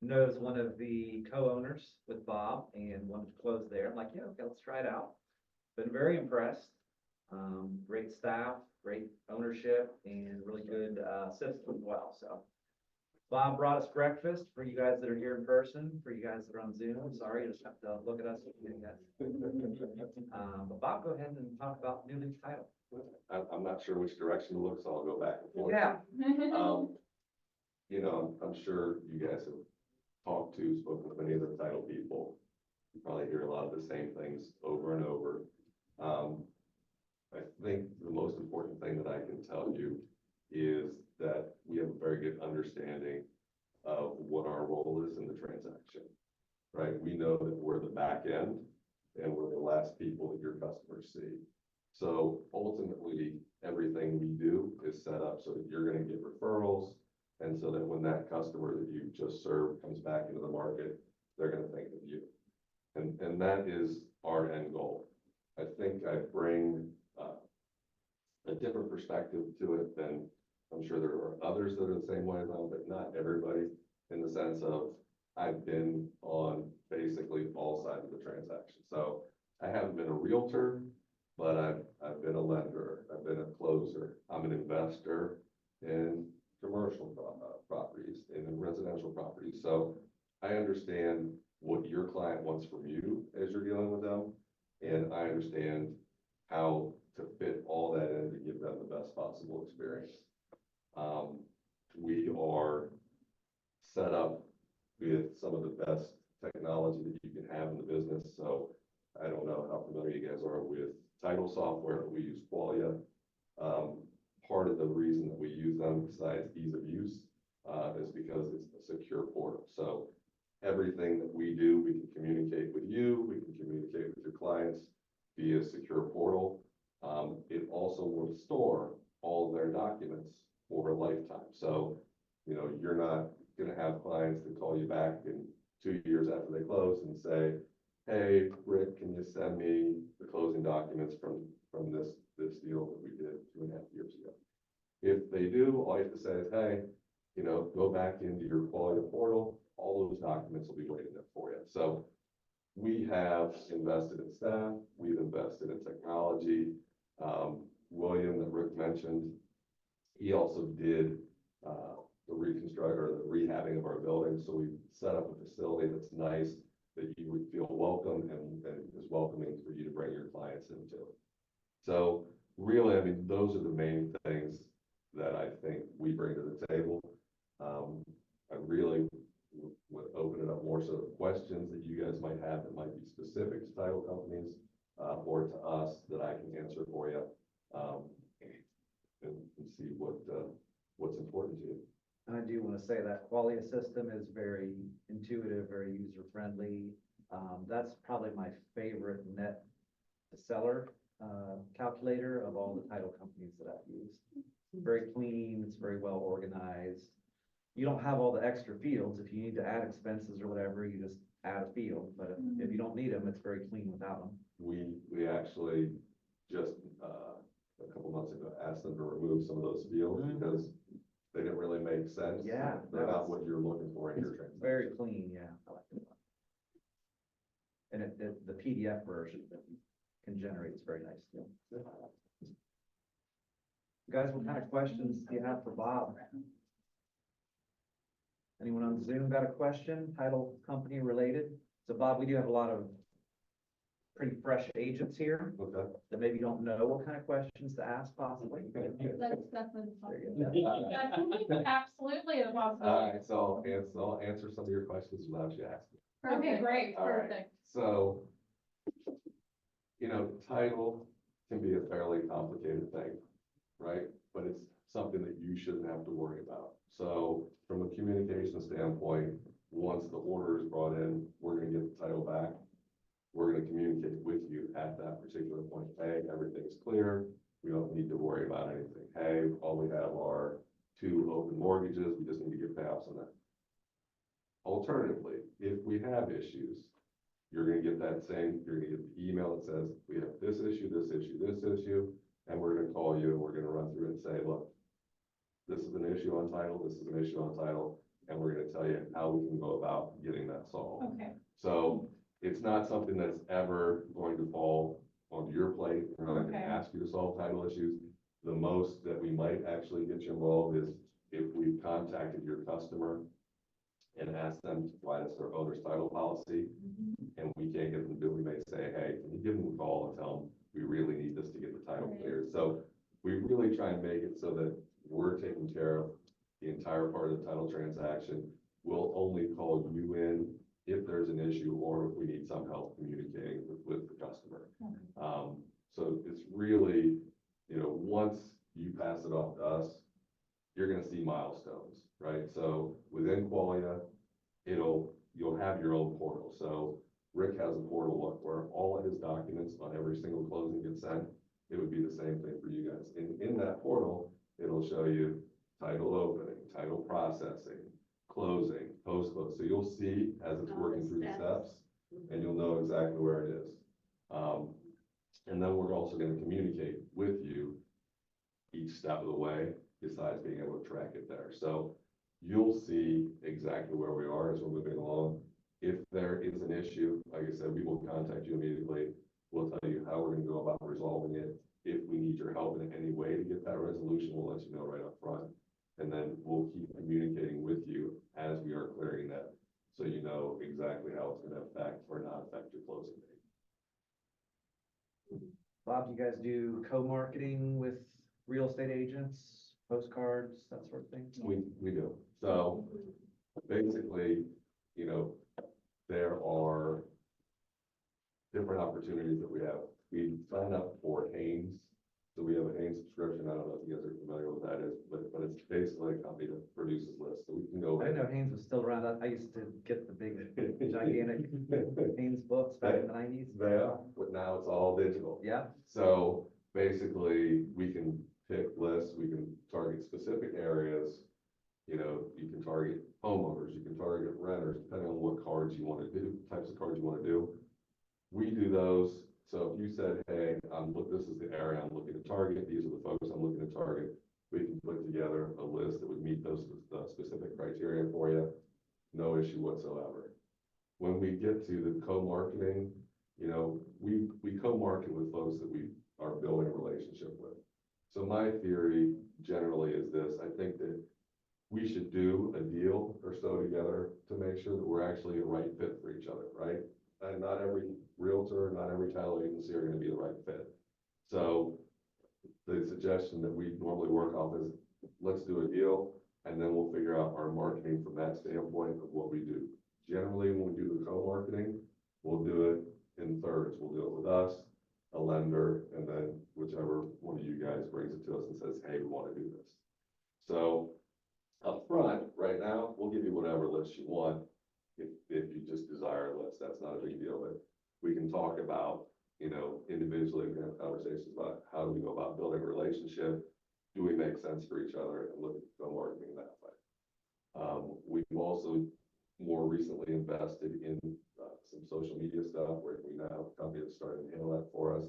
knows one of the co-owners with Bob and wanted to close there. I'm like, yeah, okay, let's try it out. Been very impressed. Great staff, great ownership, and really good system as well. So Bob brought us breakfast for you guys that are here in person, for you guys that are on Zoom. Sorry, you just have to look at us. But Bob, go ahead and talk about New Link Title. I'm not sure which direction to look, so I'll go back and forth. Yeah. You know, I'm sure you guys have spoken with many of the title people. You probably hear a lot of the same things over and over. I think the most important thing that I can tell you is that we have a very good understanding of what our role is in the transaction, right? We know that we're the back end and we're the last people that your customers see. So ultimately, everything we do is set up so that you're going to get referrals, and so that when that customer that you just served comes back into the market, they're going to think of you. And that is our end goal. I think I bring a different perspective to it than I'm sure there are others that are the same way as I'm, but not everybody, in the sense of I've been on basically all sides of the transaction. So I haven't been a realtor, but I've been a lender, I've been a closer, I'm an investor in commercial properties and in residential properties. So I understand what your client wants from you as you're dealing with them, and I understand how to fit all that in to give them the best possible experience. We are set up with some of the best technology that you can have in the business. So I don't know how familiar you guys are with title software, but we use Qualia. Part of the reason that we use them, besides ease of use, is because it's a secure portal. So everything that we do, we can communicate with you, we can communicate with your clients via secure portal. It also will store all of their documents for a lifetime. So, you know, you're not going to have clients that call you back in 2 years after they close and say, hey, Rick, can you send me the closing documents from this deal that we did 2.5 years ago? If they do, all you have to say is, hey, you know, go back into your Qualia portal. All those documents will be waiting there for you. So we have invested in staff. We've invested in technology. William, that Rick mentioned, he also did the reconstruct or the rehabbing of our building. So we set up a facility that's nice, that you would feel welcome and is welcoming for you to bring your clients into. So really, I mean, those are the main things that I think we bring to the table. I really would open it up more so to questions that you guys might have that might be specific to title companies or to us that I can answer for you, and see what's important to you. And I do want to say that Qualia system is very intuitive, very user-friendly. That's probably my favorite net to seller calculator of all the title companies that I've used. Very clean, it's very well organized. You don't have all the extra fields. If you need to add expenses or whatever, you just add a field. But if you don't need them, it's very clean without them. We actually just a couple months ago asked them to remove some of those fields because they didn't really make sense. Yeah, they're not what you're looking for in your transaction. Very clean, yeah. I like it. And the PDF version that you can generate is very nice too. Guys, what kind of questions do you have for Bob? Anyone on Zoom got a question, title company related? So Bob, we do have a lot of pretty fresh agents here that maybe don't know what kind of questions to ask possibly. That's definitely absolutely a possibility. All right, so I'll answer some of your questions without you asking. Okay, great, perfect. Right. So, you know, title can be a fairly complicated thing, right? But it's something that you shouldn't have to worry about. So from a communication standpoint, once the order is brought in, we're going to get the title back. We're going to communicate with you at that particular point. Hey, everything's clear. We don't need to worry about anything. Hey, all we have are 2 open mortgages. We just need to get payoffs on that. Alternatively, if we have issues, you're going to get you're going to get the email that says, we have this issue, this issue, this issue, and we're going to call you and we're going to run through and say, look, this is an issue on title, this is an issue on title, and we're gonna tell you how we can go about getting that solved. Okay. So it's not something that's ever going to fall onto your plate. We're not gonna Okay. ask you to solve title issues. The most that we might actually get you involved is if we've contacted your customer and asked them to provide us their owner's title policy, and we can't get them to do it, we may say, hey, can you give them a call and tell them, we really need this to get the title Right. cleared. So we really try and make it so that we're taking care of the entire part of the title transaction. We'll only call you in if there's an issue or if we need some help communicating with the customer. So it's really, you know, once you pass it off to us, you're gonna see milestones, right? So within Qualia, you'll have your own portal. So Rick has a portal where all of his documents on every single closing gets sent. It would be the same thing for you guys. In that portal, it'll show you title opening, title processing, closing, post-close. So you'll see as it's All the working through the steps. steps, and you'll know exactly where it is. And then we're also gonna communicate with you each step of the way, besides being able to track it there. So you'll see exactly where we are as we're moving along. If there is an issue, like I said, we will contact you immediately. We'll tell you how we're gonna go about resolving it. If we need your help in any way to get that resolution, we'll let you know right up front. And then we'll keep communicating with you as we are clearing that, so you know exactly how it's gonna affect or not affect your closing date. Bob, you guys do co-marketing with real estate agents, postcards, that sort of thing? We do. So basically, you know, there are different opportunities that we have. We sign up for Haynes. So we have a Haynes subscription. I don't know if you guys are familiar with what that is, but it's basically a company that produces lists. So we can go. I didn't know Haynes was still around. I used to get the big gigantic Haynes books back in the 90s. They are, but now it's all digital. Yeah, So basically, we can pick lists, we can target specific areas. You know, you can target homeowners, you can target renters, depending on what cards you want to do, types of cards you want to do. We do those. So if you said, hey, this is the area I'm looking to target, these are the folks I'm looking to target, we can put together a list that would meet those specific criteria for you. No issue whatsoever. When we get to the co-marketing, you know, we co-market with folks that we are building a relationship with. So my theory generally is this: I think that we should do a deal or so together to make sure that we're actually a right fit for each other, right? And not every realtor, not every title agency are gonna be the right fit. So the suggestion that we normally work off is, let's do a deal, and then we'll figure out our marketing from that standpoint of what we do. Generally, when we do the co-marketing, we'll do it in thirds. We'll do it with us, a lender, and then whichever one of you guys brings it to us and says, hey, we want to do this. So up front, right now, we'll give you whatever list you want. If you just desire a list, that's not a big deal, but we can talk about, you know, individually, we can have conversations about how do we go about building a relationship? Do we make sense for each other, and look at co-marketing that way? We've also more recently invested in some social media stuff where we now have a company that's starting to handle that for us.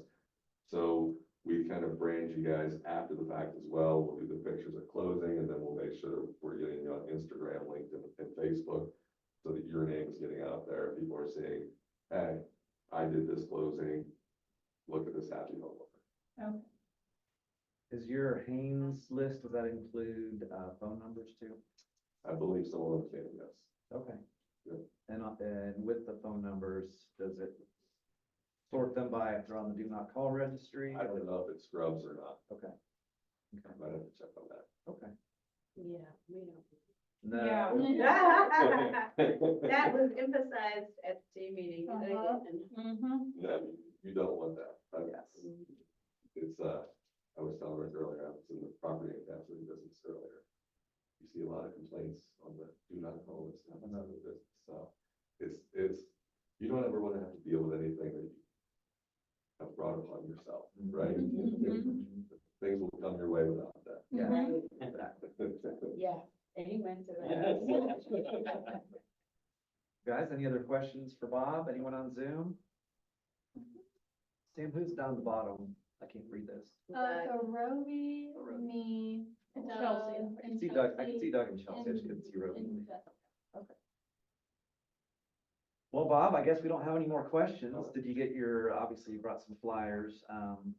So we kind of brand you guys after the fact as well. We'll do the pictures at closing, and then we'll make sure that we're getting you on Instagram, LinkedIn, and Facebook, so that your name is getting out there. People are saying, hey, I did this closing. Look at this happy homeowner. Okay. is your Haynes list, does that include phone numbers too? I believe some of them can, yes. Okay. Good. And with the phone numbers, does it sort them by if they're on the do not call registry? I don't know if it scrubs or not. Okay. I Okay, might have to check on that. okay. Yeah, we don't. No. Yeah. That was emphasized at the meeting. Uh-huh. And- No, you don't want that. Yes. It's, I was telling Rick earlier, I was in the property and casualty business earlier. You see a lot of complaints on the do not call list in the business, so it's, you don't ever want to have to deal with anything that you have brought upon yourself, right? Things will come your way without that. Yeah. Exactly. Yeah, amen to that. Guys, any other questions for Bob? Anyone on Zoom? Sam, who's down the bottom? I can't read this. So Roby, Roby. me, And Doug, Chelsea. and I can see Doug, I can see Chelsea, Doug and Chelsea, I just and- couldn't see Roby. and Jessica. Well, Bob, I guess we don't have any more questions. Did you get your, obviously you brought some flyers.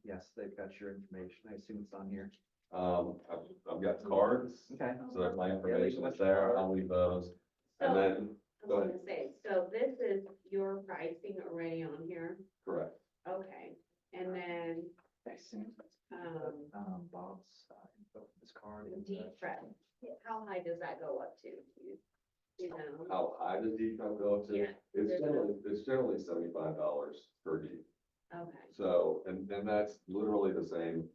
Yes, they've got your information. I assume it's on here. I've got cards, Okay. so there's my Yeah, information there's is there, I'll leave those. And So, then, I go was ahead, gonna say, so this is your pricing already on here, correct. okay, and then, I assume. Bob's, info, his card. and, deep prep, how high does that go up to? You know, How high does decom go up to? Yeah. It's generally $75 per deed. okay, So, and that's literally the same,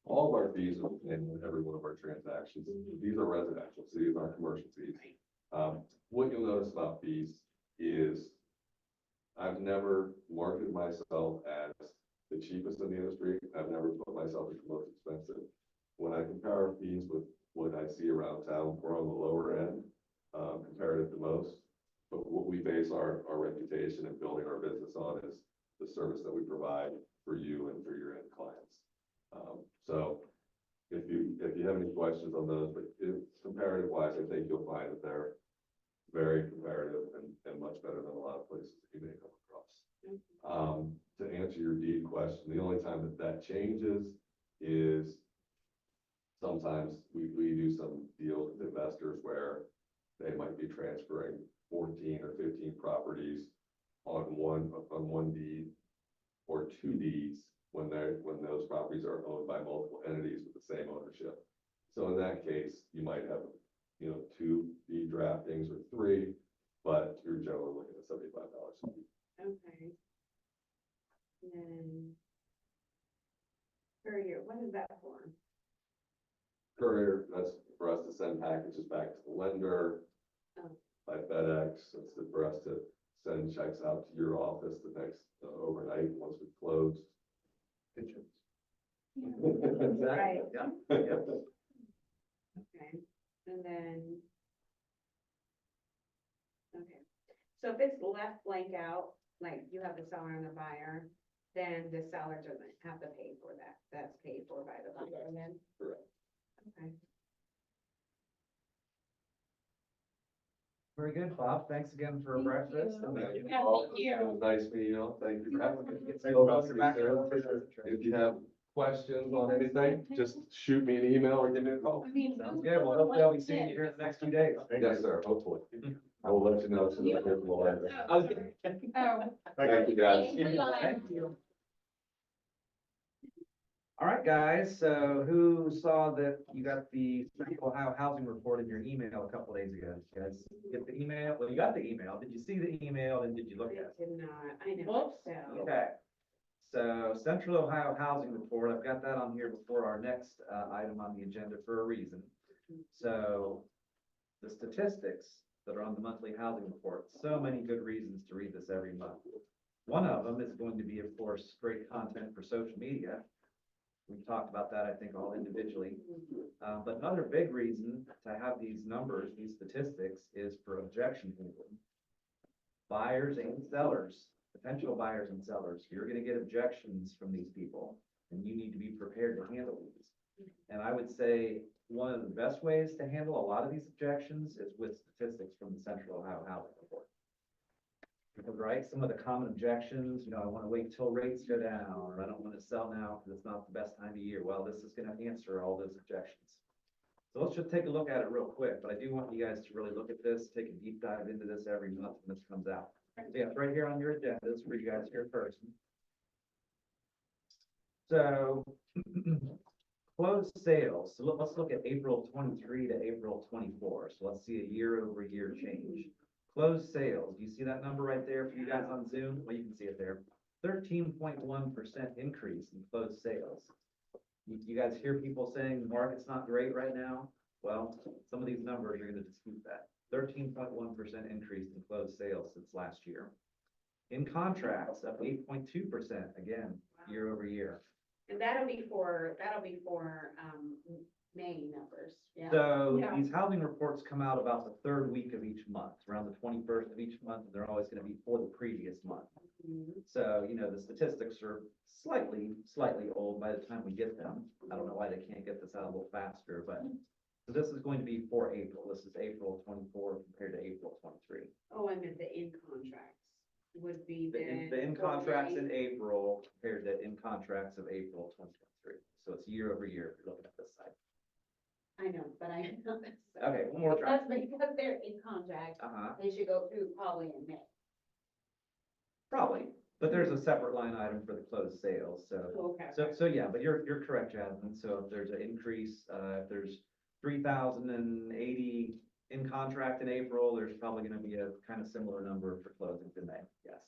all of our fees are in every one of our transactions. These are residential, so these aren't commercial fees. What you'll notice about fees is I've never marketed myself as the cheapest in the industry. I've never put myself as the most expensive. When I compare our fees with what I see around town, we're on the lower end, comparative to most. But what we base our reputation and building our business on is the service that we provide for you and for your end clients. So if you have any questions on those, but comparative wise, I think you'll find that they're very comparative and much better than a lot of places that you may come across. To answer your deed question, the only time that changes is sometimes we do some deals with investors where they might be transferring 14 or 15 properties on one deed or two deeds when those properties are owned by multiple entities with the same ownership. So in that case, you might have, two deed draftings or three, but you're generally looking at $75 a deed. okay. And then, per year, what is that for? Courier, that's for us to send packages back to the lender. Oh. By FedEx, it's for us to send checks out to your office the next, overnight, once we've closed. Pigeons. Right. Yeah, yeah. Okay, and then. Okay, so if it's left blank out, like you have the seller and the buyer, then the seller doesn't have to pay for that, that's paid for by the buyer then? Correct. Okay. Very good, Bob. Thanks again for Thank breakfast. you. and- Thank you. Yeah, all. thank you. It was nice meeting you all. Thank you for having me. Get Hope some to see you back soon. there. If you have questions on anything, just shoot me an email or give me a call. I mean, Sounds good. Well, hopefully I'll be seeing you here in the next few days. Yes, sir, hopefully. I will let you know as soon as I hear from the lender. Okay. Oh. Thank you, guys. Thank you. All right, guys, so who saw that you got the Central Ohio housing report in your email a couple days ago? Did you guys get the email? Well, you got the email. Did you see the email and did you look I at it? did not, I know, Whoops. so. Okay. So Central Ohio Housing Report, I've got that on here before our next item on the agenda for a reason. So the statistics that are on the monthly housing report, so many good reasons to read this every month. One of them is going to be, of course, great content for social media. We've talked about that, I think, all individually. But another big reason to have these numbers, these statistics, is for objection handling. Buyers and sellers, potential buyers and sellers, you're gonna get objections from these people, and you need to be prepared to handle these. And I would say one of the best ways to handle a lot of these objections is with statistics from the Central Ohio Housing Report. Because, right, some of the common objections, I want to wait till rates go down, or I don't want to sell now because it's not the best time of year. Well, this is going to answer all those objections. So let's just take a look at it real quick, but I do want you guys to really look at this, take a deep dive into this every month when this comes out. So yeah, it's right here on your agenda, it's for you guys here first. So closed sales, so let's look at April 23 to April 24. So let's see a year-over-year change. Closed sales, you see that number right there for you guys on Zoom? Well, you can see it there. 13.1% increase in closed sales. You guys hear people saying the market's not great right now? Well, some of these numbers are going to dispute that. 13.1% increase in closed sales since last year. In contracts, up 8.2% again, year over year. And that'll be for, May numbers, yeah. So Yeah. these housing reports come out about the third week of each month, around the 21st of each month, and they're always gonna be for the previous month. Mhm. So, the statistics are slightly old by the time we get them. I don't know why they can't get this out a little faster, but so this is going to be for April. This is April 24 compared to April 23. Oh, I meant the in contracts would be then. The in for contracts May. in April compared to in contracts of April 2023. So it's year over year if you're looking at this side. I know, but I know that's. Okay, one more try. That's because they're in contract, Uh-huh, they should go through probably in May. probably, but there's a separate line item for the closed sales, so. Okay. So yeah, but you're correct, Jasmine. So if there's an increase, if there's 3,080 in contract in April, there's probably gonna be a kind of similar number for closings in May, yes.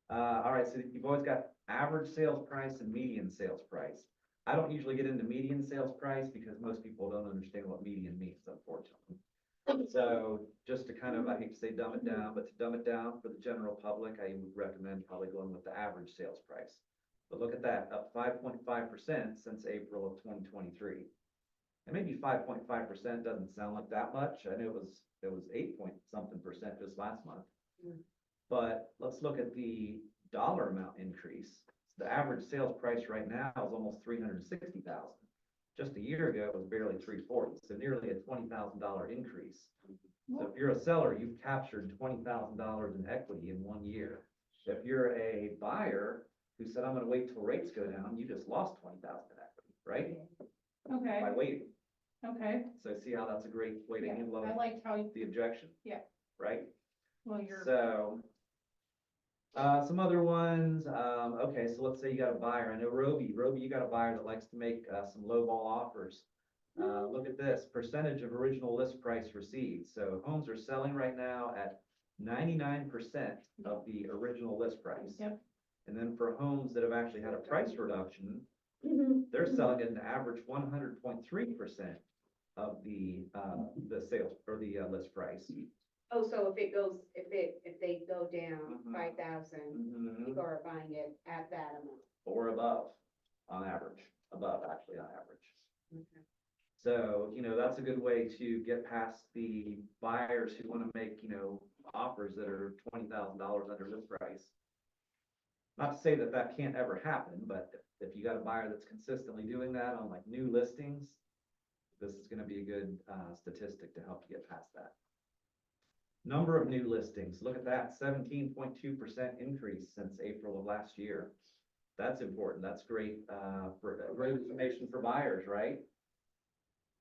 All right, so you've always got average sales price and median sales price. I don't usually get into median sales price because most people don't understand what median means, unfortunately. So just to kind of, I hate to say dumb it down, but to dumb it down for the general public, I would recommend probably going with the average sales price. But look at that, up 5.5% since April of 2023. And maybe 5.5% doesn't sound like that much. I know it was 8 point something percent just last month. Mm. But let's look at the dollar amount increase. The average sales price right now is almost 360,000. Just a year ago, it was barely 340, so nearly a $20,000 increase. So if you're a seller, you've captured $20,000 in equity in 1 year. If you're a buyer who said, I'm gonna wait till rates go down, you just lost 20,000 in equity, right? Okay, By waiting. okay, So see how that's a great way to yeah, handle I liked how you, the objection? Yeah. Right? well, you're, So, some other ones, okay, so let's say you got a buyer, I know Roby, you got a buyer that likes to make, some lowball offers. Look at this, percentage of original list price received, so homes are selling right now at 99% of the original list price. Yep. And then for homes that have actually had a price reduction, Mm-hmm. they're selling at an average 100.3% of the sales, or the, list price. Oh, so if they go down Mhm. 5,000, Mhm. people are buying it at that amount. Or above, on average, above actually on average. Okay. So, that's a good way to get past the buyers who want to make, offers that are $20,000 under list price. Not to say that that can't ever happen, but if you got a buyer that's consistently doing that on like new listings, this is gonna be a good, statistic to help you get past that. Number of new listings, look at that, 17.2% increase since April of last year. That's important, that's great, great information for buyers, right?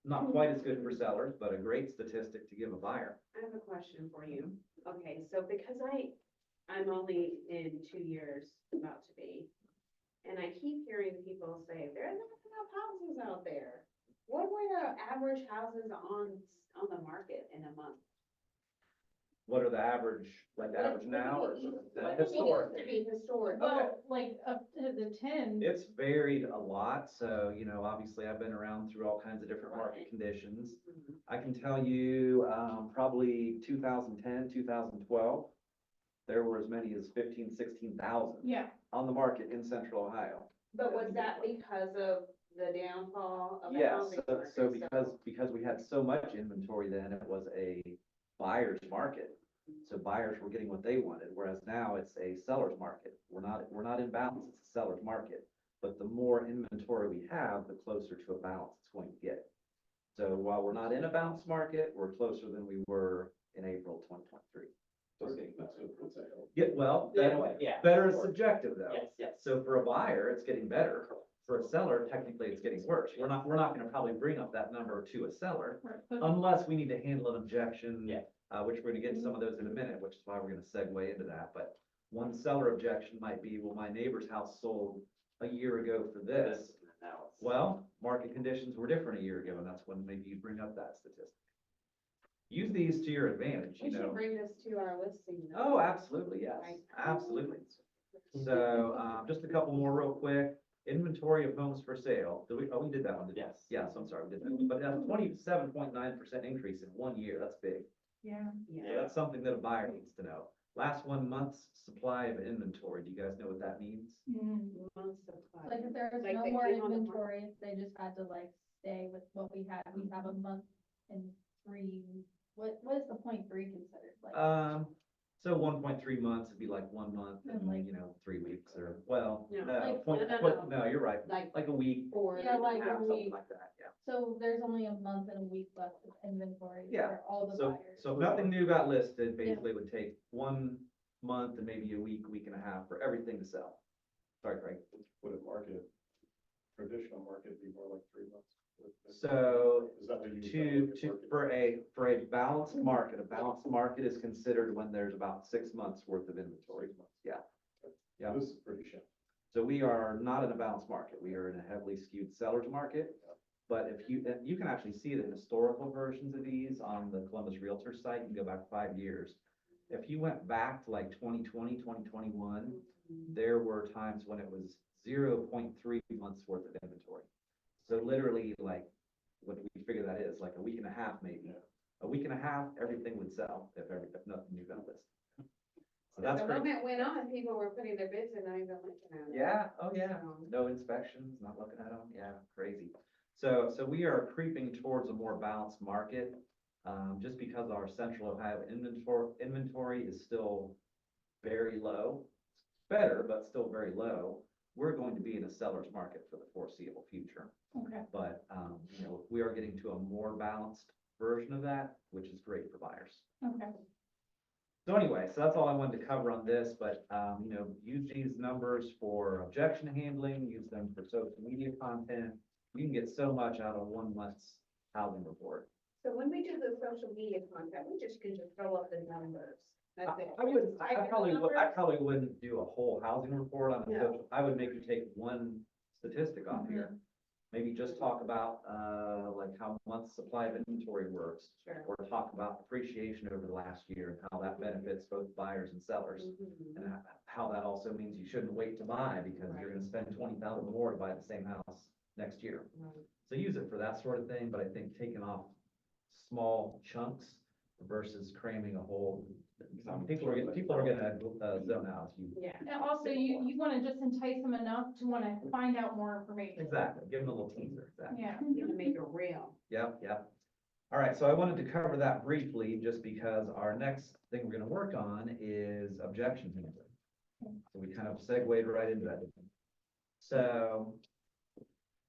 Not quite as good for sellers, but a great statistic to give a buyer. I have a question for you. Okay, so because I'm only in 2 years, about to be, and I keep hearing people say, there's not enough houses out there. What were the average houses on the market in a month? What are the average, like the average now or the historic? To be historic. well, like up to the 10, It's varied a lot, so, obviously I've been around through all kinds of different market conditions. Mhm. I can tell you, probably 2010, 2012, there were as many as 15, 16,000 yeah, on the market in central Ohio. But was that because of the downfall of the Yes, housing market? so because we had so much inventory then, it was a buyer's market. So buyers were getting what they wanted, whereas now it's a seller's market. We're not in balance, it's a seller's market. But the more inventory we have, the closer to a balance it's going to get. So while we're not in a balanced market, we're closer than we were in April 2023. Yeah, well, better is subjective though. Yes. So for a buyer, it's getting better. For a seller, technically, it's getting worse. We're not gonna probably bring up that number to a seller right, but unless we need to handle an objection. Yeah. Which we're gonna get to some of those in a minute, which is why we're gonna segue into that. But one seller objection might be, well, my neighbor's house sold a year ago for this. Well, market conditions were different a year ago, and that's when maybe you bring up that statistic. Use these to your advantage, We should bring this to our listing. Oh, absolutely, yes, Right. absolutely. So, just a couple more real quick. Inventory of homes for sale. We did that one, didn't we? Yes. Yes, I'm sorry, we did that. But that's 27.9% increase in 1 year. That's big. yeah, So that's something that a buyer needs to know. Last 1 month's supply of inventory. Do you guys know what that means? mm. Months of supply. Like if there's Like no they more came on the inventory, they just had to like stay with what we had. We have a month and 3, what is the 0.3 considered? Like, So 1.3 months would be like 1 month and And like- 3 weeks or, well, No, no, like- no. you're right, Like like a week, four. Yeah, like a something week. like that, yeah. So there's only a month and a week left of inventory Yeah, for all the So, buyers. so if nothing new got listed, basically it would take 1 month and maybe a week and a half for everything to sell. Sorry, Craig. Would a market, traditional market be more like 3 months? So Is that what you? for a balanced market is considered when there's about 6 months worth of inventory. Yeah. Yeah. This is pretty shallow. So we are not in a balanced market. We are in a heavily skewed seller's market. But if you can actually see the historical versions of these on the Columbus Realtor site, you can go back 5 years. If you went back to like 2020, 2021, there were times when it was 0.3 months worth of inventory. So literally, like, what do we figure that is? Like a week and a half, maybe. A week and a half, everything would sell if nothing new got listed. So that's The pretty, moment went on, people were putting their bids in, not even looking at it. yeah, oh yeah, So, no inspections, not looking at them, yeah, crazy. So we are creeping towards a more balanced market, just because our central Ohio inventory is still very low. Better, but still very low. We're going to be in a seller's market for the foreseeable future. Okay, But, we are getting to a more balanced version of that, which is great for buyers. okay. So anyway, so that's all I wanted to cover on this, but, use these numbers for objection handling, use them for social media content. You can get so much out of 1 month's housing report. So when we do the social media content, we just can just throw up the numbers. That's it. I probably wouldn't do a whole housing report on a No. social, I would maybe take one statistic off here. Maybe just talk about, like how month's supply of inventory works, Sure. or talk about appreciation over the last year and how that benefits both buyers and sellers. Mhm. And how that also means you shouldn't wait to buy because you're gonna spend 20,000 more to buy the same house next year. Right. So use it for that sort of thing, but I think taking off small chunks versus cramming a whole, people are gonna zone out if you. Yeah. And also, you wanna just entice them enough to wanna find out more information. Exactly, give them a little teaser, exactly. Yeah. You can make it real. Yep. All right, so I wanted to cover that briefly, just because our next thing we're gonna work on is objection handling. So we kind of segued right into that. So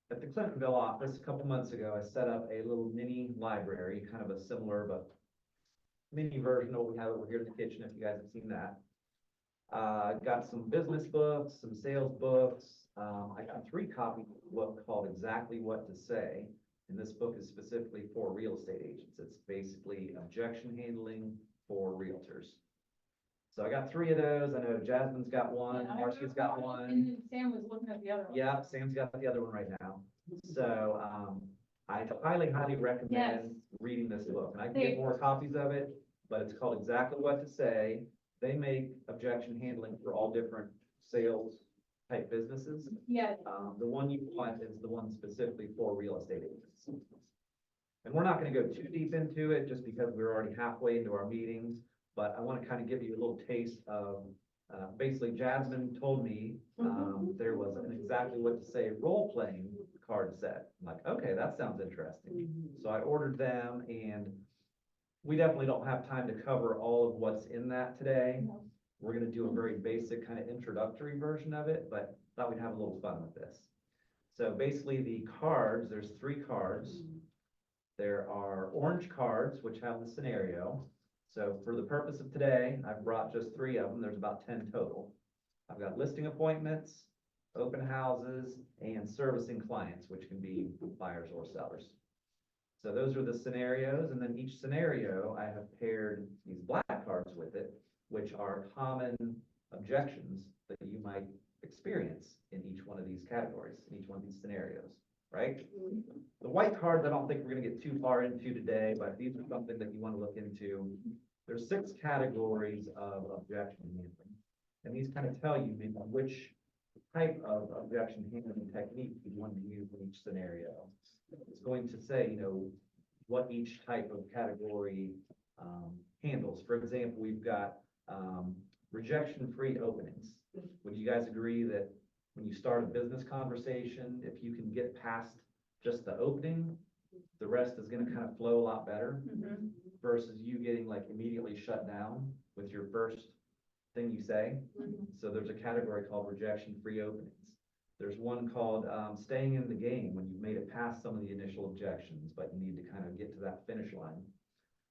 at the Clintonville office, a couple months ago, I set up a little mini library, kind of a similar but mini version of what we have over here in the kitchen, if you guys have seen that. Got some business books, some sales books. I got 3 copies of a book called Exactly What to Say. And this book is specifically for real estate agents. It's basically objection handling for realtors. So I got 3 of those. I know Jasmine's got one, Yeah, I Marcy's have got one, one. And then Sam was looking at the other one. Yeah, Sam's got the other one right now. So, I highly recommend reading this book, and I can get more copies of it, but it's called Exactly What to Say. They make objection handling for all different sales type businesses. Yeah, The one you want is the one specifically for real estate agents. And we're not gonna go too deep into it, just because we're already halfway into our meetings, but I wanna kind of give you a little taste of, basically Jasmine told me, there was an Exactly What to Say role-playing card set. I'm like, okay, that sounds interesting. Mhm. So I ordered them, and we definitely don't have time to cover all of what's in that today. No. We're gonna do a very basic kind of introductory version of it, but thought we'd have a little fun with this. So basically the cards, there's 3 cards. There are orange cards, which have the scenario. So for the purpose of today, I've brought just 3 of them. There's about 10 total. I've got listing appointments, open houses, and servicing clients, which can be buyers or sellers. So those are the scenarios, and then each scenario, I have paired these black cards with it, which are common objections that you might experience in each one of these categories, in each one of these scenarios, right? The white cards, I don't think we're gonna get too far into today, but these are something that you wanna look into. There's 6 categories of objection handling, and these kind of tell you maybe which type of objection handling technique you want to use in each scenario. It's going to say, what each type of category handles. For example, we've got rejection-free openings. Would you guys agree that when you start a business conversation, if you can get past just the opening, the rest is gonna kind of flow a lot better versus you getting like immediately shut down with your first thing you say. So there's a category called rejection-free openings. There's one called, staying in the game, when you've made it past some of the initial objections, but you need to kind of get to that finish line.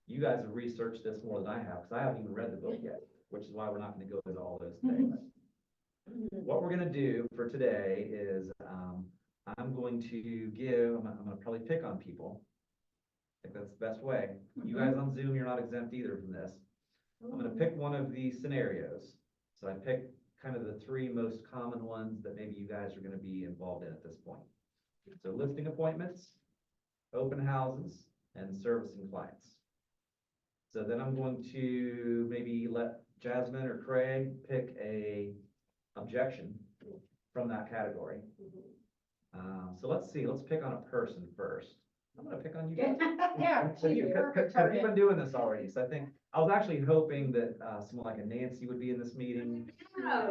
You guys have researched this more than I have, because I haven't even read the book yet, which is why we're not gonna go into all those things. What we're gonna do for today is, I'm going to I'm gonna probably pick on people. I think that's the best way. You guys on Zoom, you're not exempt either from this. I'm gonna pick one of these scenarios. So I picked kind of the three most common ones that maybe you guys are gonna be involved in at this point. So listing appointments, open houses, and servicing clients. So then I'm going to maybe let Jasmine or Craig pick a objection from that category. So let's see, let's pick on a person first. I'm gonna pick on you guys. Yeah, So she's you, a perfect have you target. been doing this already? So I think, I was actually hoping that, someone like a Nancy would be in this meeting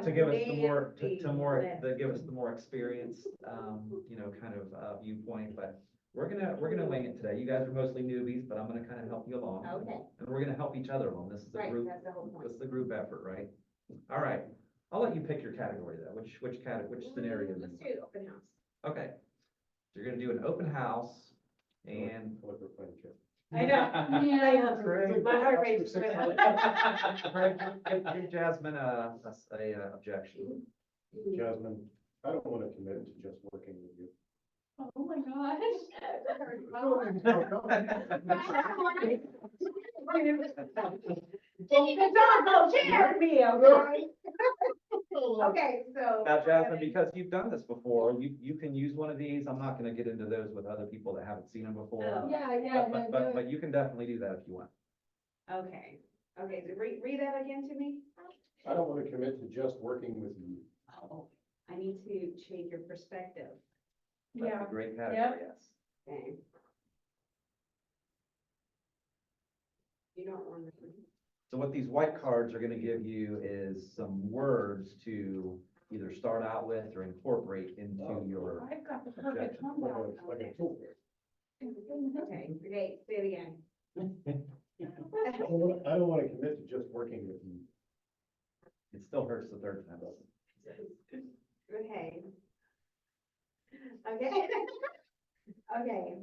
to give us the more, to give us the more experience, kind of, viewpoint, but we're gonna wing it today. You guys are mostly newbies, but I'm gonna kind of help you along. Okay, And we're gonna help each other along. This is a right, group, that's the whole point. this is a group effort, right? All right, I'll let you pick your category though. Which scenario? Let's do open house. Okay, so you're gonna do an open house and Flipper furniture. I know. Yeah. Craig, My heart rate's really Craig, give Jasmine a objection. Jasmine, I don't want to commit to just working with you. Oh my gosh. The dog don't share me, okay? Okay, so. Now, Jasmine, because you've done this before, you can use one of these. I'm not gonna get into those with other people that haven't seen them before. Oh. Yeah, But you can definitely do that if you want. Okay, okay, so read that again to me. I don't want to commit to just working with you. Oh, I need to change your perspective. That's Yeah. a great category, yes. Okay. You don't want to. So what these white cards are gonna give you is some words to either start out with or incorporate into your I've got the perfect objection. combo. Like a toolkit. Okay, say it again. I don't want to commit to just working with you. It still hurts the third time, doesn't it? Okay. Okay. Okay.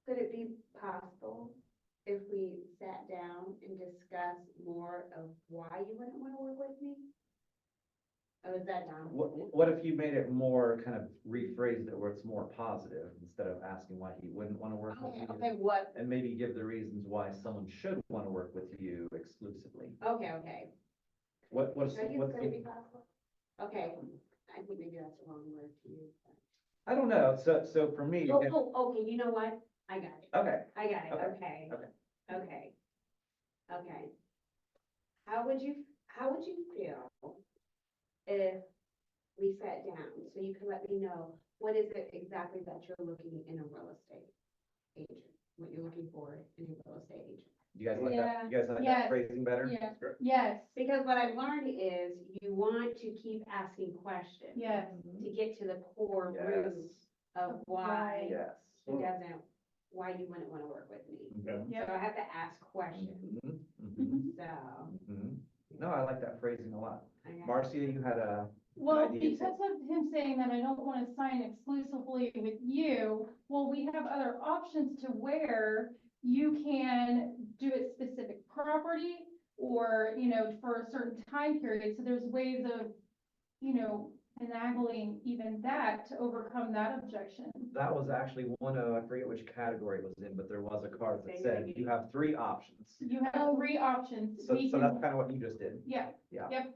Could it be possible if we sat down and discussed more of why you wouldn't want to work with me? Or is that down? What if you made it more, kind of rephrased it where it's more positive instead of asking why he wouldn't want to work with you? Okay, what? And maybe give the reasons why someone should want to work with you exclusively. Okay. What's, Could what's, it be possible? Okay, I think maybe that's the wrong word to use. I don't know, so for me, if- Okay, you know what? I got it. okay, I got it, Okay, okay. Okay. How would you feel if we sat down, so you can let me know, what is it exactly that you're looking in a real estate agent? What you're looking for in a real estate agent? you guys like that, Yeah, you guys like that yes, phrasing better? Yes, yes, Because what I've learned is you want to keep asking questions yes. to get to the core root Yes, of why yes. she doesn't, why you wouldn't want to work with me. Mhm, Yep. So I have to ask questions, mhm, mhm, so. mhm. No, I like that phrasing a lot. I got- Marcia, you had a, Well, idea. because of him saying that I don't want to sign exclusively with you, well, we have other options to where you can do it specific property or, for a certain time period. So there's ways of, finagling even that to overcome that objection. that was actually one of, I forget which category it was in, but there was a card that Say said it you have three options. You have three options. So, We so can- that's kind of what you just did. Yeah. Yeah. Yep.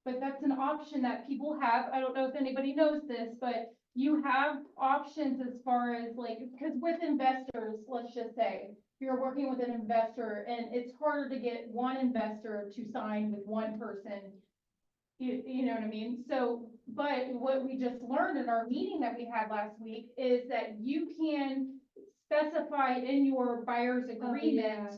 But that's an option that people have. I don't know if anybody knows this, but you have options as far as like, because with investors, let's just say, you're working with an investor and it's harder to get one investor to sign with one person. You know what I mean? So, but what we just learned in our meeting that we had last week is that you can specify in your buyer's agreement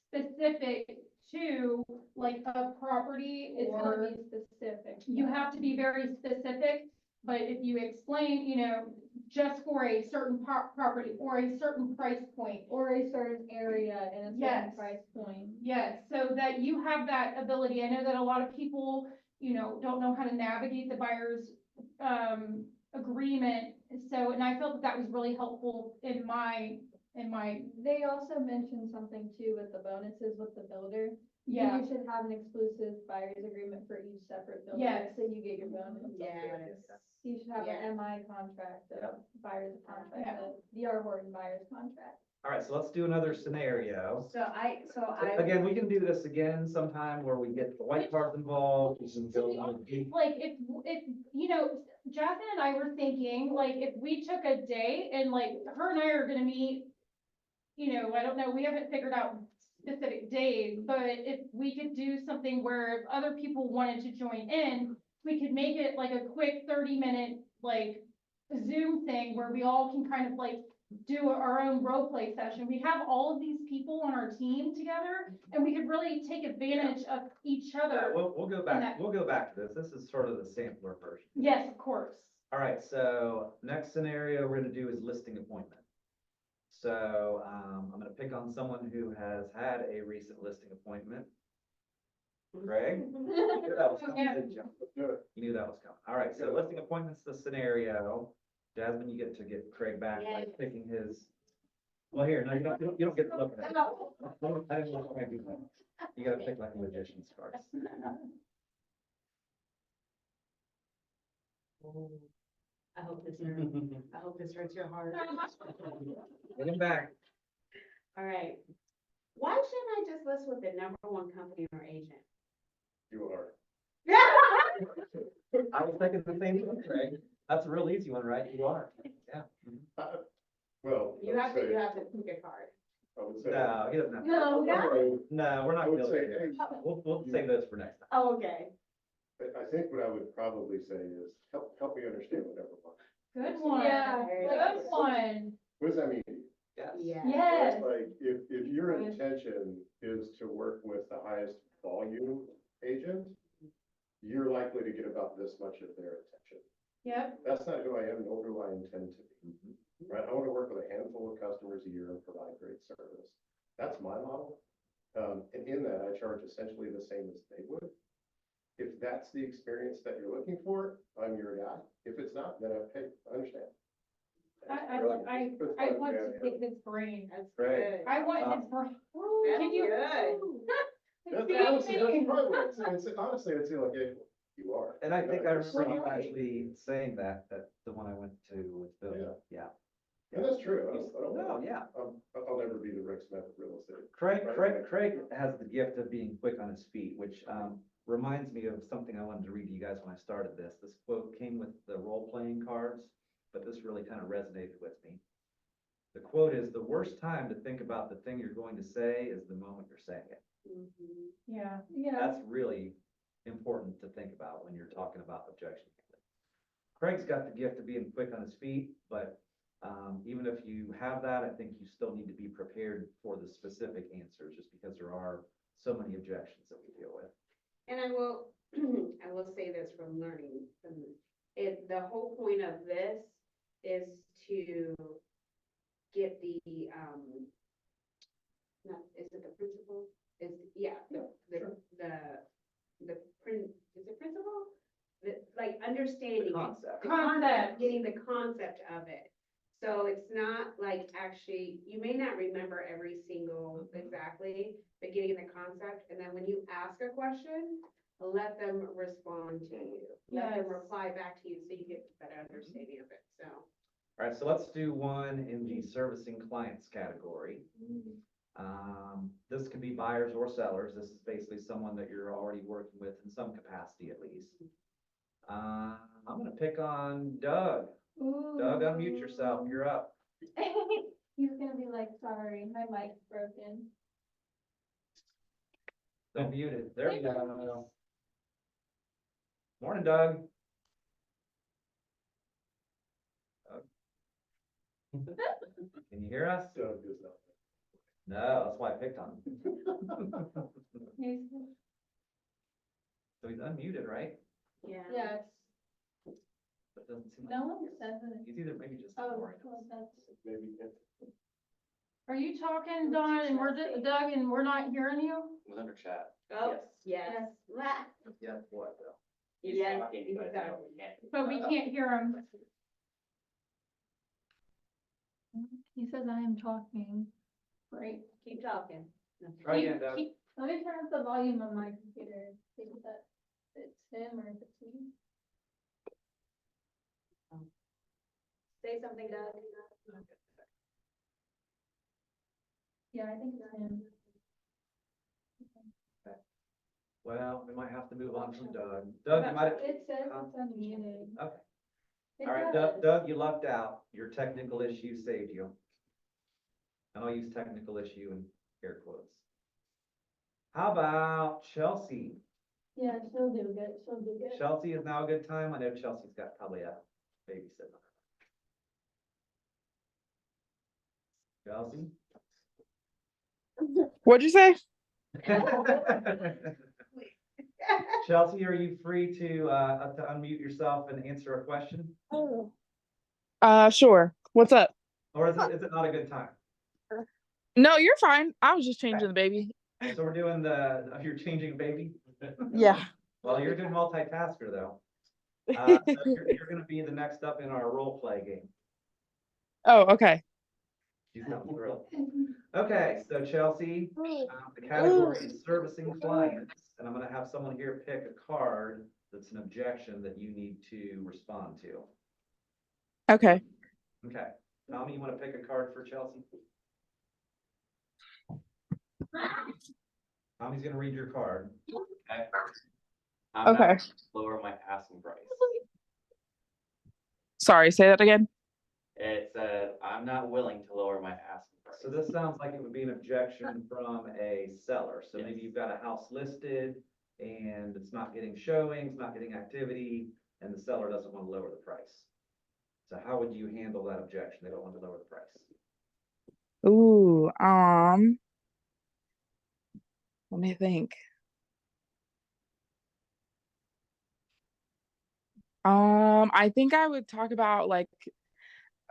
specific to like a property It's or gonna be specific. you have to be very specific. But if you explain, just for a certain property or a certain price point, Or a certain area and a certain Yes. price point. yes, so that you have that ability. I know that a lot of people, don't know how to navigate the buyer's, agreement. So, and I felt that was really helpful in my, They also mentioned something too with the bonuses with the builder. yeah, You should have an exclusive buyer's agreement for each separate builder. Yes. So you get your bonus. Yes. You should have Yes. an MI contract, a Yep. buyer's contract, Yeah. a DR Horton buyer's contract. All right, so let's do another scenario. So I. Again, we can do this again sometime where we get the white cards involved. We can go on deep. like, if, Jasmine and I were thinking, like, if we took a day and like, her and I are gonna meet, I don't know, we haven't figured out specific days, but if we could do something where if other people wanted to join in, we could make it like a quick 30-minute, like, Zoom thing where we all can kind of like do our own role play session. We have all of these people on our team together, and we could really take advantage of each Yeah, other. we'll go back to this. This is sort of the sampler version. Yes, of course. All right, so next scenario we're gonna do is listing appointment. So, I'm gonna pick on someone who has had a recent listing appointment. Greg? You knew that was coming, didn't you? You knew that was coming. All right, so listing appointments, the scenario. Jasmine, you get to get Craig back by Yay. picking his. Well, here, no, you don't get to look at it. I didn't want to do that. You gotta pick like a magician's cards. I hope this hurts. I hope this hurts your heart. Get him back. All right. Why shouldn't I just list with the number one company or agent? You are. I was thinking the same thing, Craig. That's a real easy one, right? You are. Yeah. Mhm. Well, You have to pick a card. I would say. No, he doesn't have. No, No, we're I not would gonna. say, hey, We'll save those for next time. Oh, okay. I think what I would probably say is, help me understand what number one. Good one. Yeah. Good one. What does that mean? to you? Yes. Yeah. Yes. It's like, if your intention is to work with the highest volume agent, you're likely to get about this much of their attention. Yep. That's not who I am, nor who I intend to be, right? I want to work with a handful of customers a year and provide great service. That's my model. And in that, I charge essentially the same as they would. If that's the experience that you're looking for, I'm your guy. If it's not, then hey, I understand. I want to take his brain. That's Great. good. I want his brain. That's Can you? That's See, honestly, that's me. probably what honestly, I'd say like, hey, you are. And I think I remember you Right. actually saying that the one I went to with Bill. Yeah. And that's true. I don't No, know. yeah. I'll never be the Rick Smith of real estate. Craig has the gift of being quick on his feet, which, reminds me of something I wanted to read to you guys when I started this. This quote came with the role-playing cards, but this really kind of resonated with me. The quote is, "The worst time to think about the thing you're going to say is the moment you're saying it." Mhm. Yeah. Yeah. That's really important to think about when you're talking about objection handling. Craig's got the gift of being quick on his feet, but even if you have that, I think you still need to be prepared for the specific answers, just because there are so many objections that we deal with. And I will, I will say this from learning from it, the whole point of this is to get the, not, is it the principal? Yeah, the is it principal? Like understanding. it. Concept. The Concept. Getting the concept of it. So it's not like actually, you may not remember every single exactly, but getting the concept, and then when you ask a question, let them respond to you. Let them Yes. reply back to you so you get a better understanding of it, so. All right, so let's do one in the servicing clients category. This could be buyers or sellers. This is basically someone that you're already working with in some capacity at least. I'm gonna pick on Doug. Doug, unmute yourself. You're up. He's gonna be like, sorry, my mic's broken. Unmuted. There we go. Morning, Doug. Can you hear us? So it's not. No, that's why I picked on him. So he's unmuted, right? Yeah. Yes. But doesn't seem like. No one he is. says it. He's either maybe just Oh, ignoring us. well, that's. Maybe, Are you talking, Don, and we're, Doug, and we're not hearing you? Was under chat. Oh, yes. Yeah, what though? He's Yes, talking, but exactly. we can't. But we can't hear him. He says I am talking. Right. Keep talking. Try again, Doug. Let me turn up the volume on my computer, see if that, it's him or if it's me. Say something, Doug. Yeah, I think it's him. Well, we might have to move on from Doug. Doug, you might. It says it's unmuted. Okay. It All right, does. Doug, you lucked out. Your technical issue saved you. And I'll use technical issue in air quotes. How about Chelsea? Yeah, she'll do good, she'll do good. Chelsea is now a good time. I know Chelsea's got probably a babysitter. Chelsea? What'd you say? Chelsea, are you free to unmute yourself and answer a question? Sure. What's up? Or is it not a good time? No, you're fine. I was just changing the baby. So we're doing you're changing baby? Yeah. Well, you're a good multitasker though. So you're gonna be the next up in our role play game. Oh, okay. She's not thrilled. Okay, so Chelsea, the category is servicing clients, and I'm gonna have someone here pick a card that's an objection that you need to respond to. Okay. Okay, Tommy, you wanna pick a card for Chelsea? Tommy's gonna read your card. Okay. I'm Okay. not lower my asking price. Sorry, say that again. It said, I'm not willing to lower my asking price. So this sounds like it would be an objection from a seller. So maybe Yes. you've got a house listed and it's not getting showings, not getting activity, and the seller doesn't want to lower the price. So how would you handle that objection? They don't want to lower the price. Ooh, let me think. I think I would talk about like,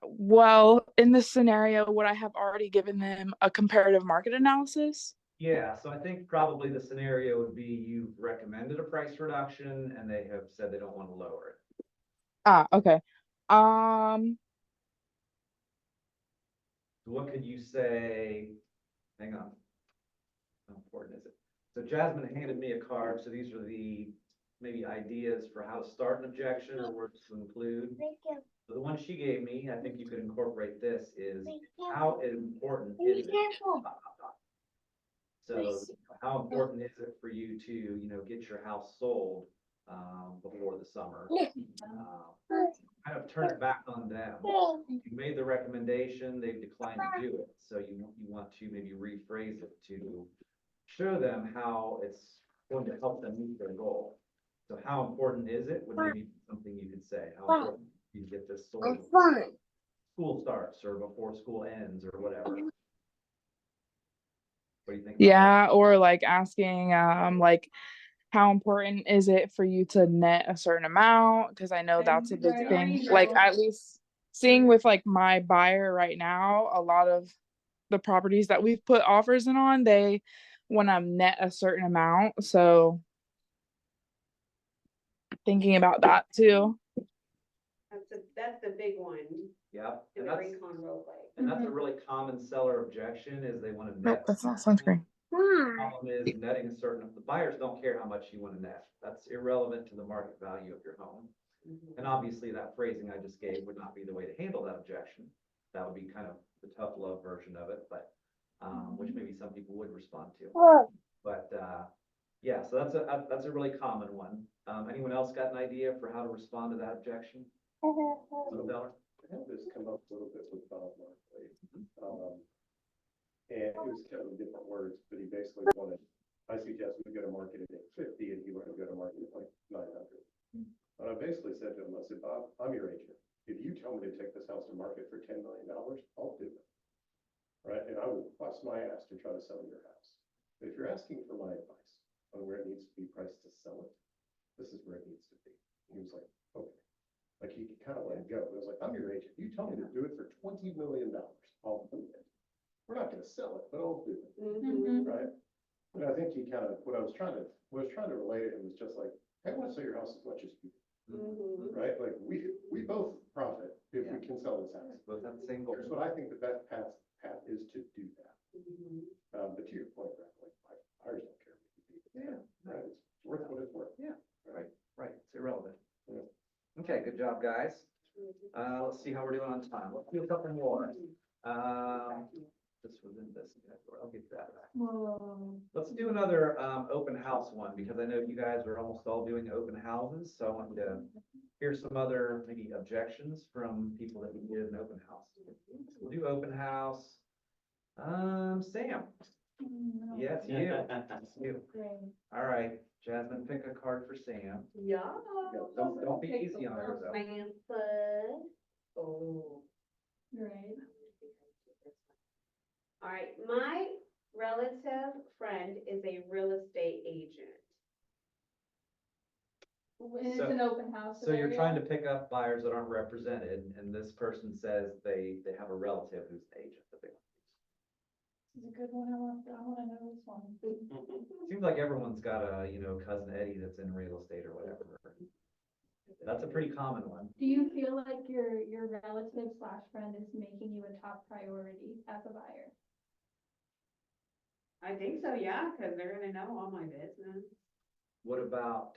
well, in this scenario, would I have already given them a comparative market analysis? Yeah, so I think probably the scenario would be you've recommended a price reduction and they have said they don't want to lower it. Ah, okay. So what could you say? Hang on. How important is it? So Jasmine handed me a card. So these are the maybe ideas for how to start an objection or words to include. So the one she gave me, I think you could incorporate this is how important is it? So how important is it for you to, get your house sold before the summer? Kind of turn it back on them. You made the recommendation, they've declined to do it. So you want to maybe rephrase it to show them how it's going to help them meet their goal. So how important is it would maybe be something you could say, how important you get this sold before school starts or before school ends or whatever. What do you think? Yeah, or like asking, like, how important is it for you to net a certain amount? Because I know that's a big Right. thing. Like, at least seeing with like my buyer right now, a lot of the properties that we've put offers in on, they want to net a certain amount. So thinking about that too. That's the big one Yeah, in and the that's, recon role play. and that's a really common seller objection is they want to Nope, net. that's not sunscreen. Problem is netting a certain, the buyers don't care how much you want to net. That's irrelevant to the market value of your home. Mhm. And obviously that phrasing I just gave would not be the way to handle that objection. That would be kind of the tough love version of it, but, which maybe some people would respond to. But, yeah, so that's a really common one. Anyone else got an idea for how to respond to that objection? Little Beller? I had this come up a little bit with Bob Markley. And it was kind of different words, but he basically wanted, I suggested we go to market at 850 and he wanted to go to market at like 900. And I basically said to him, I said, Bob, I'm your agent. If you tell me to take this house to market for $10 million, I'll do it. Right? And I will bust my ass to try to sell your house. But if you're asking for my advice on where it needs to be priced to sell it, this is where it needs to be. And he was like, okay. Like he could kind of let it go. It was like, I'm your agent. You tell me to do it for $20 million. I'll do it. We're not gonna sell it, but I'll do it, Mhm. right? And I think he kind of, what I was trying to relate it, was just like, I want to sell your house as much as you, Mhm. right? Like, we both profit if we can sell this house. Both have the same goal. Here's what I think the best path is to do that. Mhm. But to your point, Brad, like, buyers don't care. Yeah. Right, it's worth what it's worth. Yeah. Right, it's irrelevant. Yeah. Okay, good job, guys. Let's see how we're doing on time. Let's do a couple more. This was in this, I'll get that back. Whoa. Let's do another, open house one, because I know you guys are almost all doing open houses, so I wanted to hear some other maybe objections from people that we did an open house. We'll do open house. Sam, yes, you, it's you. All right, Jasmine, pick a card for Sam. Yeah. Don't be easy on her though. Samantha. Oh. Right. All right, my relative friend is a real estate agent. And it's So- an open house. So you're trying to pick up buyers that aren't represented, and this person says they have a relative who's the agent that they want. This is a good one, I want to know this one. Seems like everyone's got a, cousin Eddie that's in real estate or whatever. That's a pretty common one. Do you feel like your relative slash friend is making you a top priority as a buyer? I think so, yeah, because they're gonna know all my business. What about,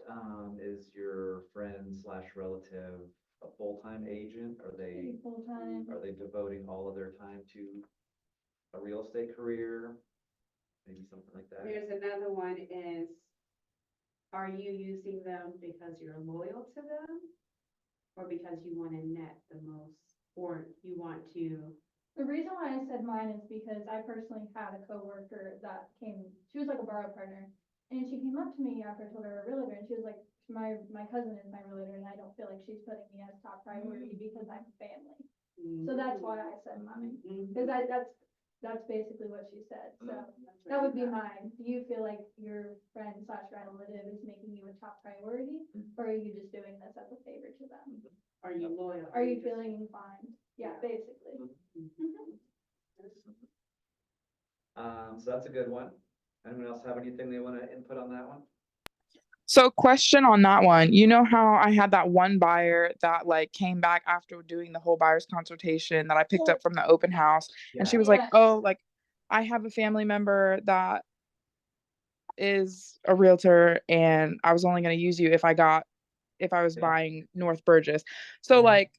is your friend slash relative a full-time agent? Are they Full-time? devoting all of their time to a real estate career? Maybe something like that? There's another one is, are you using them because you're loyal to them? Or because you want to net the most, or you want to, The reason why I said mine is because I personally had a coworker that she was like a borrow partner. And she came up to me after I told her a realtor, and she was like, my cousin is my realtor, and I don't feel like she's putting me as top priority because I'm family. So that's why I said mine, because that's basically what she said, so that would be mine. Do you feel like your friend slash relative is making you a top priority, or are you just doing this as a favor to them? are you loyal? Are you feeling inclined? Yeah, basically. So that's a good one. Anyone else have anything they want to input on that one? So question on that one, you know how I had that one buyer that like came back after doing the whole buyer's consultation that I picked up from the open house, and she was like, Yeah. oh, like I have a family member that is a realtor and I was only going to use you if I was Yeah. buying North Burgess. So Mhm. like,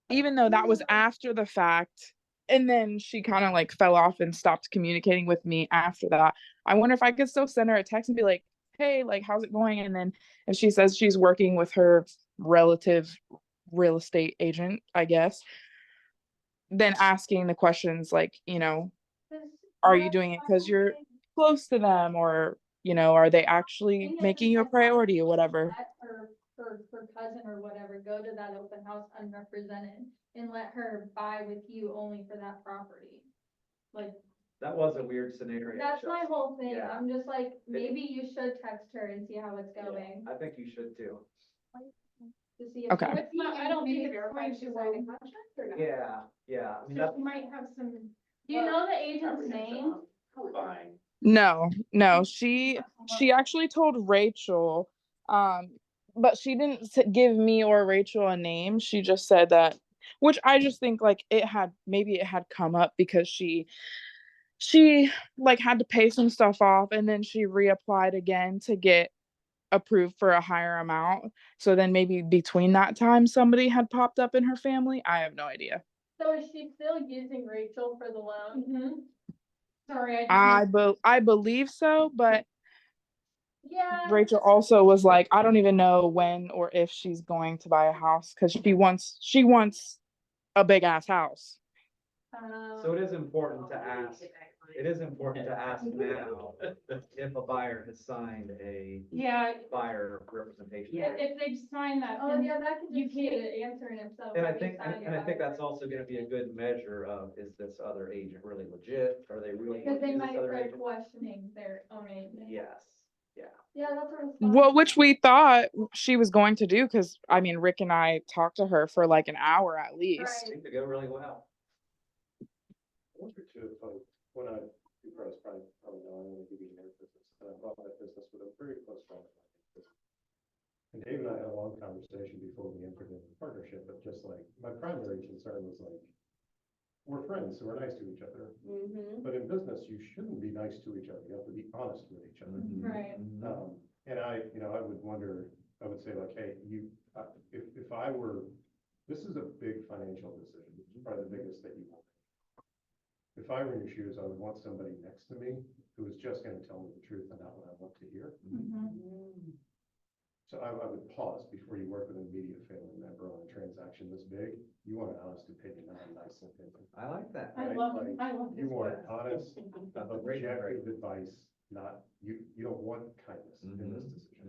even though that was after the fact, and then she kind of like fell off and stopped communicating with me after that, I wonder if I could still send her a text and be like, hey, like, how's it going? And then if she says she's working with her relative real estate agent, I guess, then asking the questions like, are you doing it because you're close to them, or, are they actually making you a priority or whatever? Let her cousin or whatever go to that open house unrepresented and let her buy with you only for that property. Like, That was a weird scenario. that's my Chelsea. whole thing. Yeah. I'm just like, maybe you should text her and see how it's going. I think you should too. To see if. Okay. It's not, I don't think it's Verify going she to signed a work. contract or not? Yeah. I mean, So that's, she might have some. Do you know the agent's name? Fine. No, she actually told Rachel, but she didn't give me or Rachel a name. She just said that, which I just think like maybe it had come up because she like had to pay some stuff off, and then she reapplied again to get approved for a higher amount. So then maybe between that time somebody had popped up in her family. I have no idea. So is she still using Rachel for the loan? Mhm. Sorry, I just. I believe so, but Yeah. Rachel also was like, I don't even know when or if she's going to buy a house because she wants a big ass house. so it is important to ask. It is important to ask now if a buyer has signed a Yeah, buyer representation. Yeah. if they've signed that, Oh, then yeah, that could you just be an answer in itself. And I if you think, signed and I it think by that's also gonna be a good measure of, is this other agent really legit? Are they really? Because they is this might other start agent- questioning their own agent. Yes, Yeah, that's a response. Well, which we thought she was going to do, because I mean, Rick and I talked to her for like an hour at least. Seemed to go really well. I wonder too, if when I, you guys probably know, I'm gonna give you their business, and I bought that business with a very close friend of mine. And Dave and I had a long conversation before we entered into the partnership, but just like, my primary concern was like, we're friends, so we're nice to each other, Mm-hmm. but in business, you shouldn't be nice to each other, you have to be honest with each other. Right. And I, I would wonder, I would say like, hey, if I were, this is a big financial decision, it's probably the biggest that you will make. If I were in your shoes, I would want somebody next to me who is just gonna tell me the truth and not what I want to hear. Mhm. So I would pause before you work with an immediate family member on a transaction this big. You want an honest opinion, not a nice opinion. I like that. I Right, love, like, I love You this want word. honest, That's a great word. objective advice, not, you don't want kindness in this decision.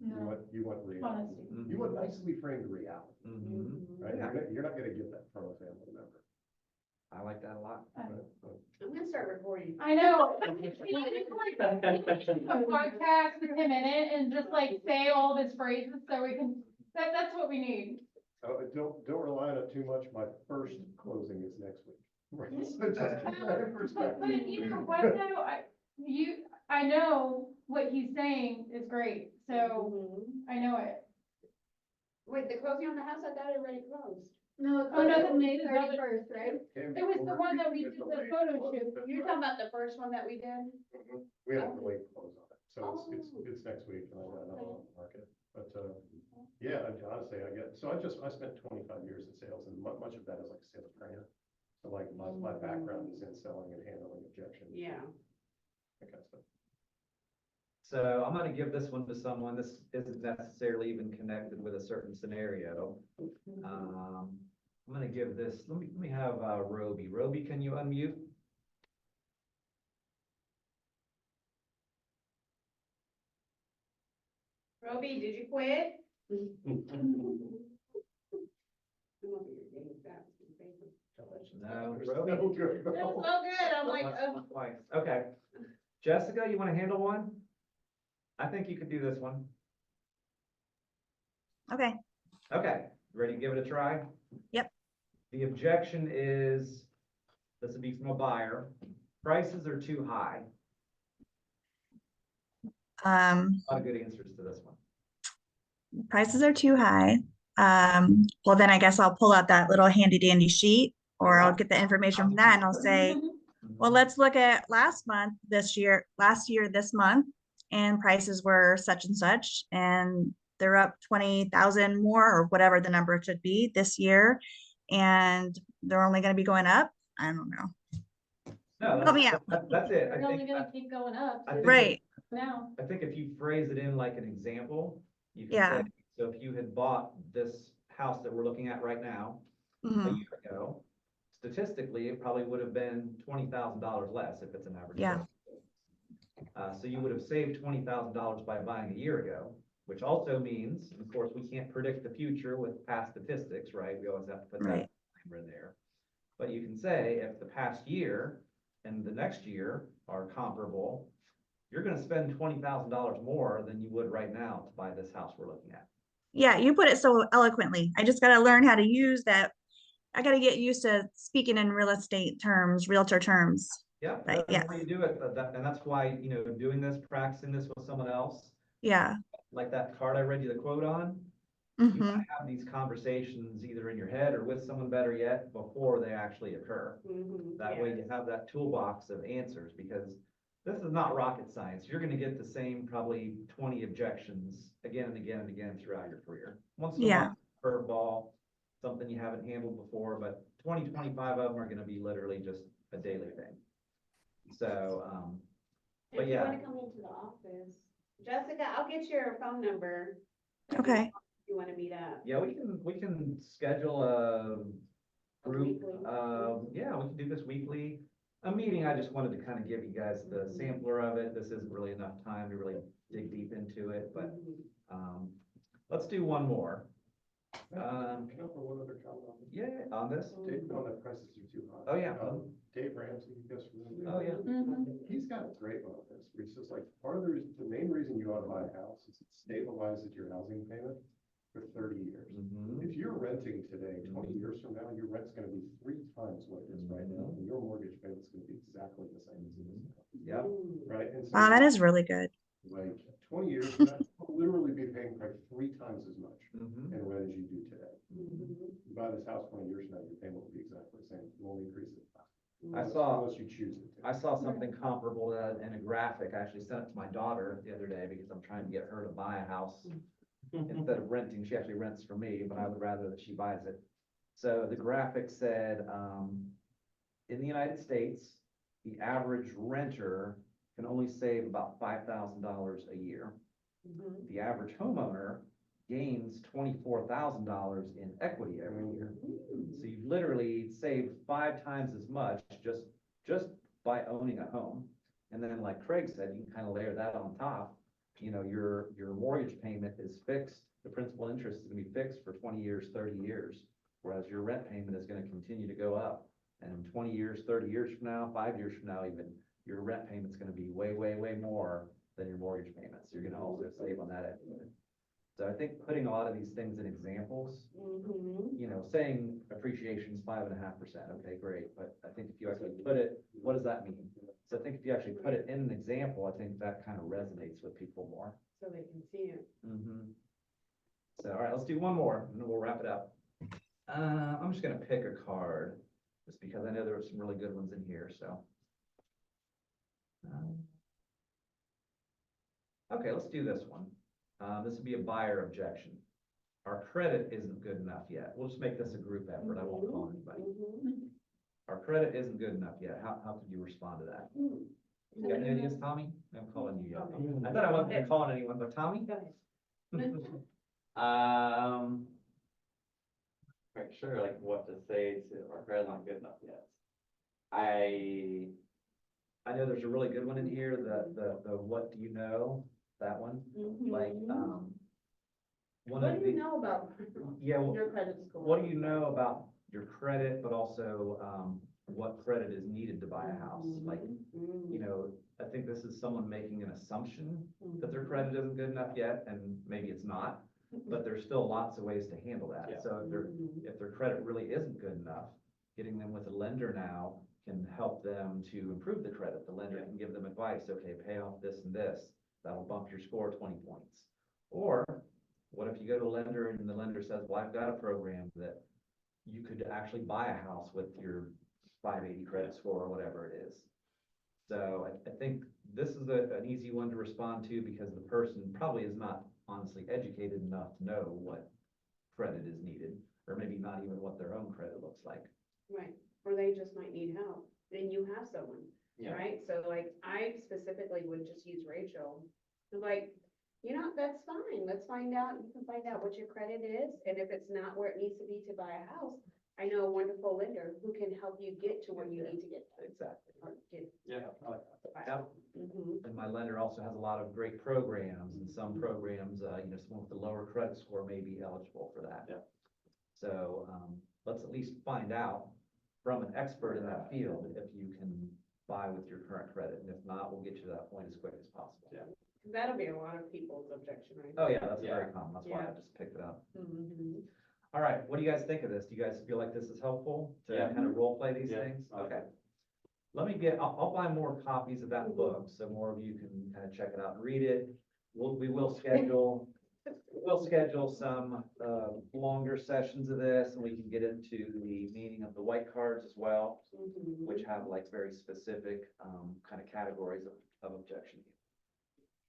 Mhm. You want reality. Honesty. You want nicely framed reality, Mhm. right? Yeah. You're not gonna get that from a family member. I like that a lot. I'm gonna start recording. I know. We need to, like, a podcast with him in it and just like say all of his phrases so we can, that's what we need. Don't rely on it too much. My first closing is next week. Right, so just keep that in perspective. But you know what though, I know what he's saying is great, so Mhm. I know it. Wait, the closing on the house, I thought it already closed. No, it's Oh, no, on May the other- 31st, right? It was the one that we did the photo shoot. You're talking about the first one that we did? We have to wait to close on it, so Oh. it's next week, and I got another one on the market, but, yeah, honestly, I spent 25 years in sales, and much of that is like sales training. So like, my background is in selling and handling objections. Yeah. That kind of stuff. So I'm gonna give this one to someone, this isn't necessarily even connected with a certain scenario. I'm gonna give this, let me have, Roby. Roby, can you unmute? Roby, did you quit? No, There's Roby? no good. That was so good, I'm like, oh. Twice. Okay. Jessica, you wanna handle one? I think you could do this one. Okay, Okay, ready to give it a try? Yep. The objection is, this would be from a buyer, prices are too high. A lot of good answers to this one. prices are too high. Well, then I guess I'll pull out that little handy dandy sheet, or I'll get the information from that and I'll say, well, let's look at last year, this month, and prices were such and such, and they're up 20,000 more, or whatever the number should be this year, and they're only gonna be going up. I don't know. No, Help me out. that's it. We're only gonna keep going up. I think- Right, Now. I think if you phrase it in like an example, you can Yeah. say, so if you had bought this house that we're looking at right now a mhm, year ago, statistically, it probably would have been $20,000 less if it's an average. Yeah. So you would have saved $20,000 by buying a year ago, which also means, of course, we can't predict the future with past statistics, right? We always have to put that Right. disclaimer in there. But you can say if the past year and the next year are comparable, you're gonna spend $20,000 more than you would right now to buy this house we're looking at. yeah, you put it so eloquently. I just gotta learn how to use that. I gotta get used to speaking in real estate terms, realtor terms. Yeah, Right, that's yes. why you do it, and that's why, doing this, practicing this with someone else, Yeah, like that card I read you the quote on, you mhm, have these conversations either in your head or with someone, better yet, before they actually occur. Mhm, That way you yes. have that toolbox of answers, because this is not rocket science. You're gonna get the same probably 20 objections again and again and again throughout your career. Once in a Yeah. while, curveball, something you haven't handled before, but 20, 25 of them are gonna be literally just a daily thing. So, but If you yeah. wanna come into the office, Jessica, I'll get your phone number. okay, If you wanna meet up. Yeah, we can schedule a group, Weekly. yeah, we can do this weekly. A meeting, I just wanted to kind of give you guys the sampler of it. This isn't really enough time to really dig deep into it, but, Mhm. let's do one more. Can I offer one other comment on this? Yeah, on this? Dave, on the prices are too high. Oh, yeah. Dave Ramsey, you guys familiar? Oh, yeah. He's got a great one on this, where he says like, part of the reason, the main reason you ought to buy a house is it stabilizes your housing payment for 30 years. Mhm. If you're renting today, 20 years from now, your rent's gonna be 3 times what it is right now, and your mortgage payment's gonna be exactly the same as it is now. Yep. Right? And so Wow, that is really good. like 20 years from now, you'll literally be paying probably 3 times as much Mhm. in rent as you do today. You buy this house 20 years from now, your payment will be exactly the same, you'll only increase it. Unless you choose it to. I saw something comparable to that in a graphic. I actually sent it to my daughter the other day because I'm trying to get her to buy a house. Instead of renting, she actually rents for me, but I would rather that she buys it. So the graphic said, in the United States, the average renter can only save about $5,000 a year. The average homeowner gains $24,000 in equity every year. So you literally save 5 times as much just by owning a home. And then like Craig said, you can kind of layer that on top. You know, your mortgage payment is fixed, the principal interest is gonna be fixed for 20 years, 30 years. Whereas your rent payment is gonna continue to go up. And in 20 years, 30 years from now, 5 years from now even, your rent payment's gonna be way, way, way more than your mortgage payment. So you're gonna also save on that end. So I think putting a lot of these things in examples, you know, saying appreciation is 5.5%, okay, great, but I think if you actually put it, what does that mean? So I think if you actually put it in an example, I think that kind of resonates with people more. So they can see it. So, all right, let's do one more, and then we'll wrap it up. I'm just gonna pick a card, just because I know there were some really good ones in here, so. Okay, let's do this one. This would be a buyer objection. Our credit isn't good enough yet. We'll just make this a group effort. I won't call anybody. Our credit isn't good enough yet. How could you respond to that? You got any ideas, Tommy? I'm calling you yet. I thought I wasn't calling anyone, but Tommy? Go ahead. Quite sure, like, what to say to our credit's not good enough yet. I know there's a really good one in here, the what do you know, that one, like, one What of do you the, know about yeah, well, your credit score? what do you know about your credit, but also, what credit is needed to buy a house? Like, you know, I think this is someone making an assumption that their credit isn't good enough yet, and maybe it's not, but there's still lots of ways to handle that. Yeah. So if their credit really isn't good enough, getting them with a lender now can help them to improve the credit. The lender can give them advice, okay, pay off this and this, that'll bump your score 20 points. Or what if you go to a lender and the lender says, well, I've got a program that you could actually buy a house with your 580 credit score or whatever it is. So I think this is an easy one to respond to because the person probably is not honestly educated enough to know what credit is needed, or maybe not even what their own credit looks like. Right, or they just might need help, and you have someone, Yeah. right? So like, I specifically would just use Rachel. I'm like, you know, that's fine, let's find out, you can find out what your credit is, and if it's not where it needs to be to buy a house, I know a wonderful lender who can help you get to where you need to get. Exactly. Or get. Yeah, I like Yep. And my lender also has a lot of great programs, and some programs, you know, someone with a lower credit score may be eligible for that. Yeah. So, let's at least find out from an expert in that field if you can buy with your current credit, and if not, we'll get you to that point as quick as possible. Yeah. That'll be a lot of people's objection, right? Oh, yeah, that's Yeah. very common, that's why I Yeah. just picked it up. Mhm. All right, what do you guys think of this? Do you guys feel like this is helpful to Yeah. kind of role play these Yeah. things? I like Okay. Let me I'll buy more copies of that book, so more of you can kind of check it out and read it. We will schedule, some, longer sessions of this, and we can get into the meaning of the white cards as well, Mhm. which have like very specific, kind of categories of objection.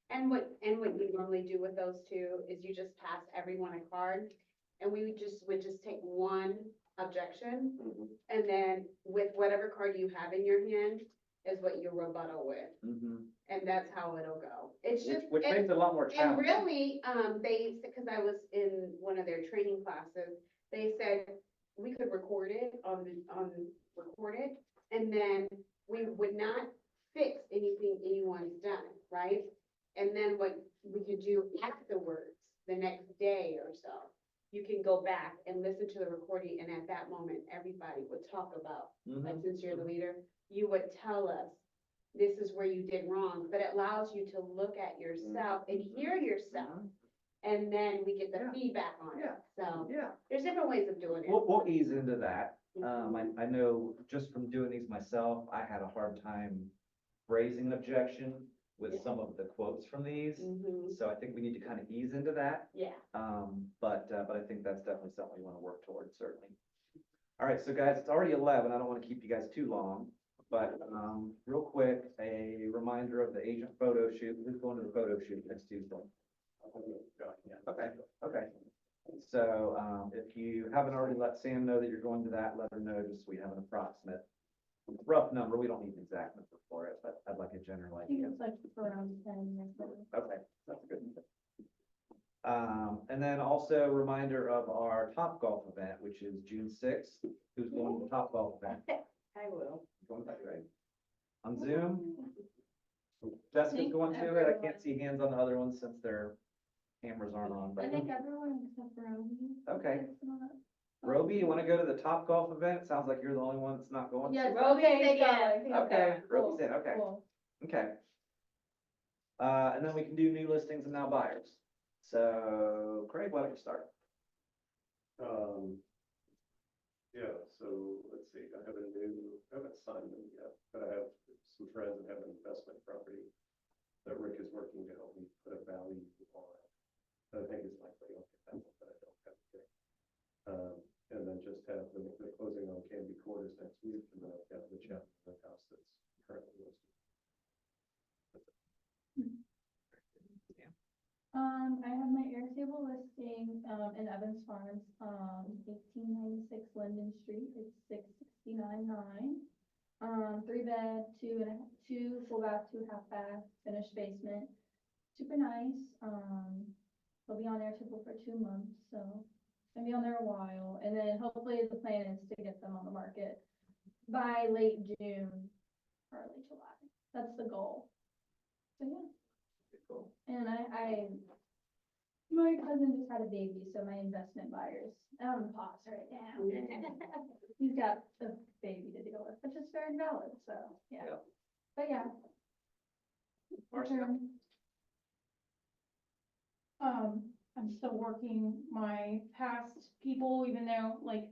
And what you normally do with those two is you just pass everyone a card, and we would just take one objection, and then with whatever card you have in your hand is what you rebuttal with, and that's how it'll go. It's just. Which and- makes it a lot more And challenging. really, because I was in one of their training classes, they said we could record it on recorded, and then we would not fix anything anyone's done, right? And then what we could do afterwards, the next day or so, you can go back and listen to the recording, and at that moment, everybody would talk about, like, since you're the leader, you would tell us, this is where you did wrong, but it allows you to look at yourself and hear yourself. And then we get the Yeah. feedback on it, Yeah. so Yeah. there's different ways of doing it. We'll ease into that. I know just from doing these myself, I had a hard time raising an objection with some of the quotes from these. Mhm. So I think we need to kind of ease into that. Yeah. But I think that's definitely something we want to work towards, certainly. All right, so guys, it's already 11. I don't want to keep you guys too long, but, real quick, a reminder of the agent photo shoot. Who's going to the photo shoot next Tuesday? Okay, okay. So, if you haven't already let Sam know that you're going to that, let her know, just so we have an approximate rough number. We don't need an exact number for it, but I'd like a general I think idea. it's like around 10 or so. Okay, that's good. And then also a reminder of our Top Golf event, which is June 6th. Who's going to the Top Golf event? I will. Going that way. On Zoom? Jessica's going to it. I can't see hands on the other ones since their cameras aren't on, I but, think everyone except for Rosie. okay. is not. Roby, you want to go to the Top Golf event? Sounds like you're the only one that's not going. Yes, Rosie okay, said so yes. I think Okay, so. Roby Cool, said, okay. cool. Okay. And then we can do new listings and now buyers. So Craig, why don't you start? Yeah, so let's see, I haven't signed them yet, but I have some friends that have an investment property that Rick is working to help me put a value on. I think it's likely I'll get that one, but I don't have it yet. And then just have the closing on Canby Quarters next week, and then I've got the chapter house that's currently listed. I have my Airtable listing, in Evans Farms, 1896 Linden Street, it's 669.9. 3 bed, two full bath, 2 half bath, finished basement, super nice. They'll be on Airtable for 2 months, so it's gonna be on there a while, and then hopefully the plan is to get them on the market by late June, early July. That's the goal. So, yeah. Cool. And my cousin just had a baby, so my investment buyers, pause right now. He's got a baby to deal with, which is very valid, so, yeah. Yeah. But yeah. Marcia? I'm still working my past people, even though, like,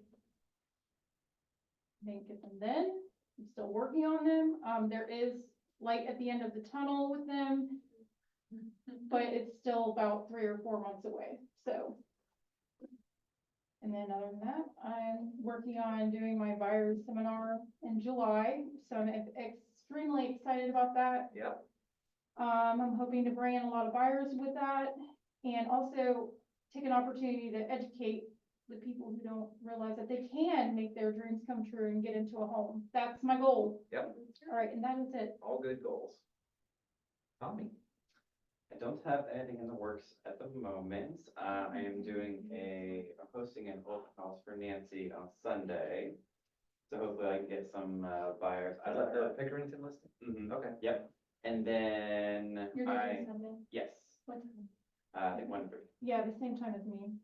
I didn't get them then, I'm still working on them. There is light at the end of the tunnel with them, but it's still about 3 or 4 months away, so. And then other than that, I'm working on doing my buyer's seminar in July, so I'm extremely excited about that. Yep. I'm hoping to bring in a lot of buyers with that, and also take an opportunity to educate the people who don't realize that they can make their dreams come true and get into a home. That's my goal. Yep. All right, and that is it. All good goals. Tommy? I don't have anything in the works at the moment. I am hosting an open house for Nancy on Sunday. So hopefully I can get some buyers. Is that the Pickerington listing? Mhm. Okay. Yep. And then You're doing Sunday? yes, What time? I think 1:30. Yeah, the same time as me.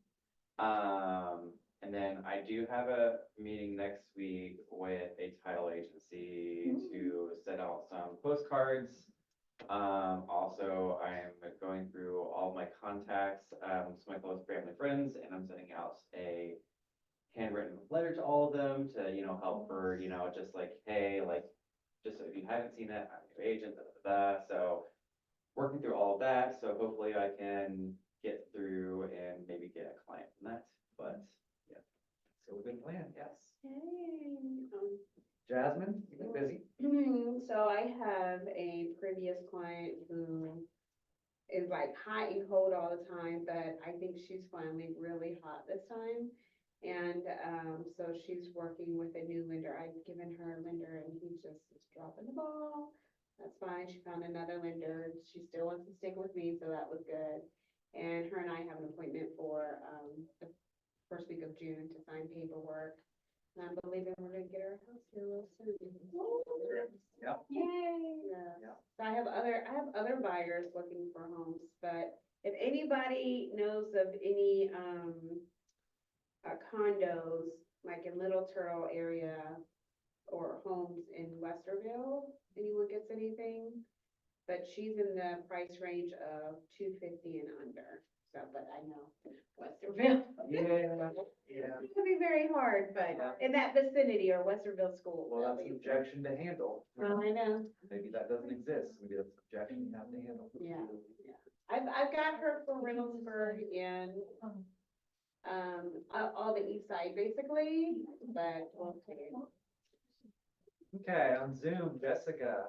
And then I do have a meeting next week with a title agency to send out some postcards. Also, I'm going through all my contacts, some of my close family friends, and I'm sending out a handwritten letter to all of them to, help for, just like, hey, like, just so if you haven't seen it, I'm your agent, da, da, da, da. So working through all of that, so hopefully I can get through and maybe get a client from that, but yeah. So a good plan, yes. Yay. Jasmine, you've been busy. So I have a previous client who is like hot and cold all the time, but I think she's finally really hot this time. And, so she's working with a new lender. I've given her a lender and he just is dropping the ball. That's fine. She found another lender. She still wants to stick with me, so that was good. And her and I have an appointment for, the first week of June to sign paperwork. And I'm believing we're gonna get our house here real soon. Yep. Yay. Yeah. Yeah. So I have other buyers looking for homes, but if anybody knows of any, condos, like in Little Turtle area or homes in Westerville, anyone gets anything? But she's in the price range of 250 and under, so, but I know Westerville. Yeah. It could be very hard, but in that vicinity or Westerville school. Well, that's an objection to handle. Well, I know, Maybe that doesn't exist. Maybe that's an objection you have to handle. yeah, yeah. I've got her for Reynoldsburg and, all the east side basically, but we'll take it. Okay, on Zoom, Jessica.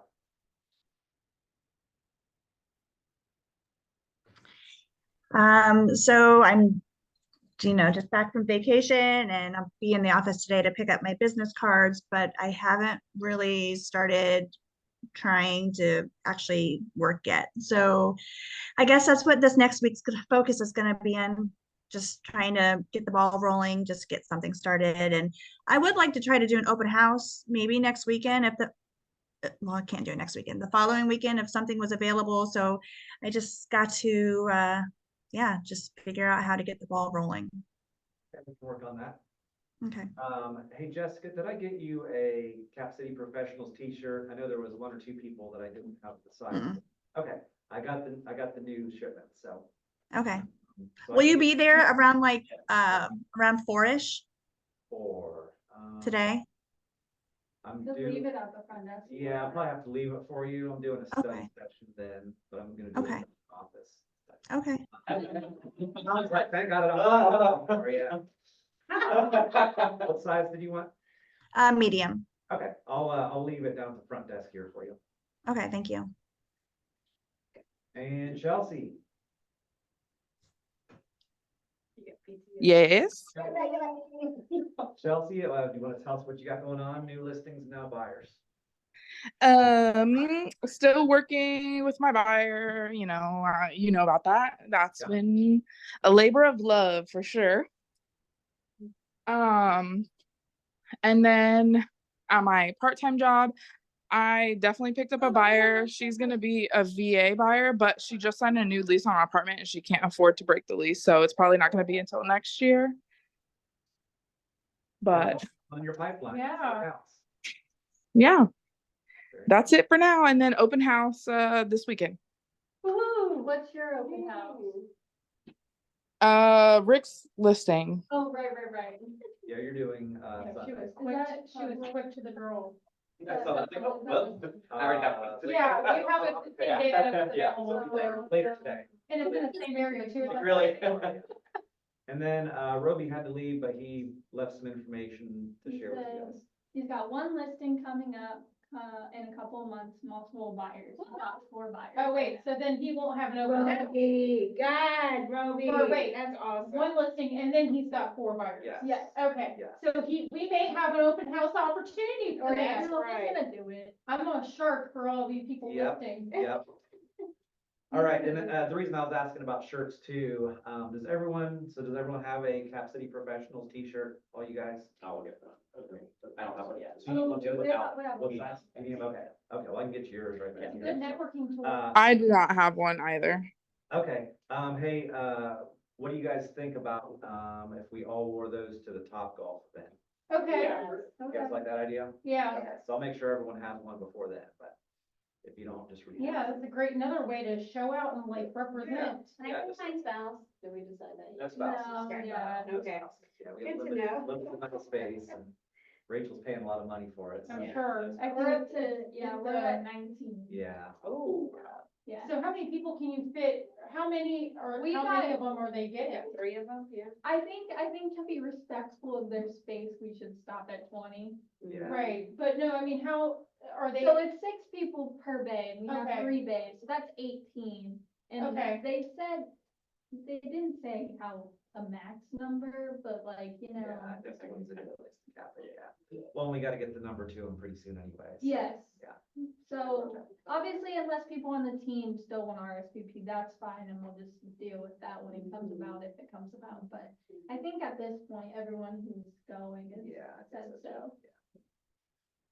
So I'm, just back from vacation and I'll be in the office today to pick up my business cards, but I haven't really started trying to actually work yet. So I guess that's what this next week's focus is gonna be on, just trying to get the ball rolling, just get something started. And I would like to try to do an open house maybe next weekend if well, I can't do it next weekend, the following weekend if something was available. So I just got to, yeah, just figure out how to get the ball rolling. Okay, we can work on that. Okay. Hey Jessica, did I get you a Cap City Professionals t-shirt? I know there was one or two people that I didn't have the size. Mm-mm. Okay, I got the new shipment, so. Okay. So I Will you can be get there around like, around 4-ish four. today? I'm Just due, leave it at the front desk. yeah, I'll probably have to leave it for you. I'm doing a study Okay. session then, but I'm gonna do it Okay. in the office. Okay. I was like, thank God I don't. For you. What size did you want? Medium. Okay, I'll leave it down at the front desk here for you. Okay, thank you. And Chelsea. Yes. Chelsea, do you want to tell us what you got going on? New listings, now buyers. Still working with my buyer, you know about that. That's Yeah. been a labor of love for sure. And then at my part-time job, I definitely picked up a buyer. She's gonna be a VA buyer, but she just signed a new lease on our apartment and she can't afford to break the lease, so it's probably not gonna be until next year. But On your pipeline. Yeah. yeah, that's it for now. And then open house this weekend. Woohoo, what's your open house? Rick's listing. Oh, right. Yeah, you're doing, Yeah, she Sunday. was quick, she was quick to the draw. I saw that, I think, oh, well, I already have one. Yeah, we have it the same day that it's Yeah. available, so- Later today. and it's in the same area too. that's Really? why- And then, Roby had to leave, but he left some information to He share with you said- guys. He's got one listing coming up, in a couple of months, multiple buyers, not 4 buyers. Oh, wait, so then he won't have an open house. Roby, God, Roby, Or wait, that's awesome. one listing and then he's got 4 buyers. Yes. Yes. Okay, Yes. so we may have an open house opportunity for That's that. No, right. he's gonna do it. I'm a shark for all of you people Yep. listening. Yep. All right, and the reason I was asking about shirts too, does everyone have a Cap City Professionals t-shirt, all you guys? I will get that. Okay. I don't have one yet. So you want to We have what one. size? Medium, okay, well, I can get you yours right It's a there. good networking tool. I do not have one either. Okay, hey, what do you guys think about, if we all wore those to the Top Golf event? Okay, You guys like that idea? yeah, Okay, so I'll make sure everyone has one before then, but if you don't, just reach out. yeah, that's a great, another way to show out and like represent. Can I bring my spouse? Did we decide that? That's No, spouses. yeah. Okay. Yeah, we have Good to limited, know. limited amount of space and Rachel's paying a lot of money for it. so- I'm sure. I We're think up to, yeah, we're at 19. Yeah. Oh, Yeah. So how many people can you fit? How many, or We how many got- of them are they getting? 3 of them, yeah. I think to be respectful of their space, we should stop at 20. Yeah. Right, but no, I mean, how, are they, So it's 6 people per bay, and we have Okay. 3 bays, so that's 18. And Okay. they said, they didn't say how a max number, but like, Yeah, definitely needs a new list, yeah. Well, we gotta get the number to them pretty soon anyways. Yes. Yeah. So obviously, unless people on the team still want RSVP, that's fine, and we'll just deal with that when it comes about, if it comes about. But I think at this point, everyone who's going has Yeah, I said think so. too. Yeah.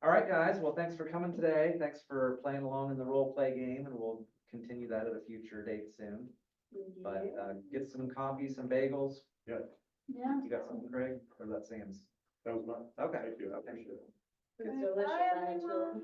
All right, guys, well, thanks for coming today. Thanks for playing along in the role play game, and we'll continue that at a future date soon. But, get some coffee, some bagels. Yeah. Yeah. You got something, Craig, or is that Sam's? That was mine. Okay. Thank you, I appreciate it. It's delicious, I had two of them.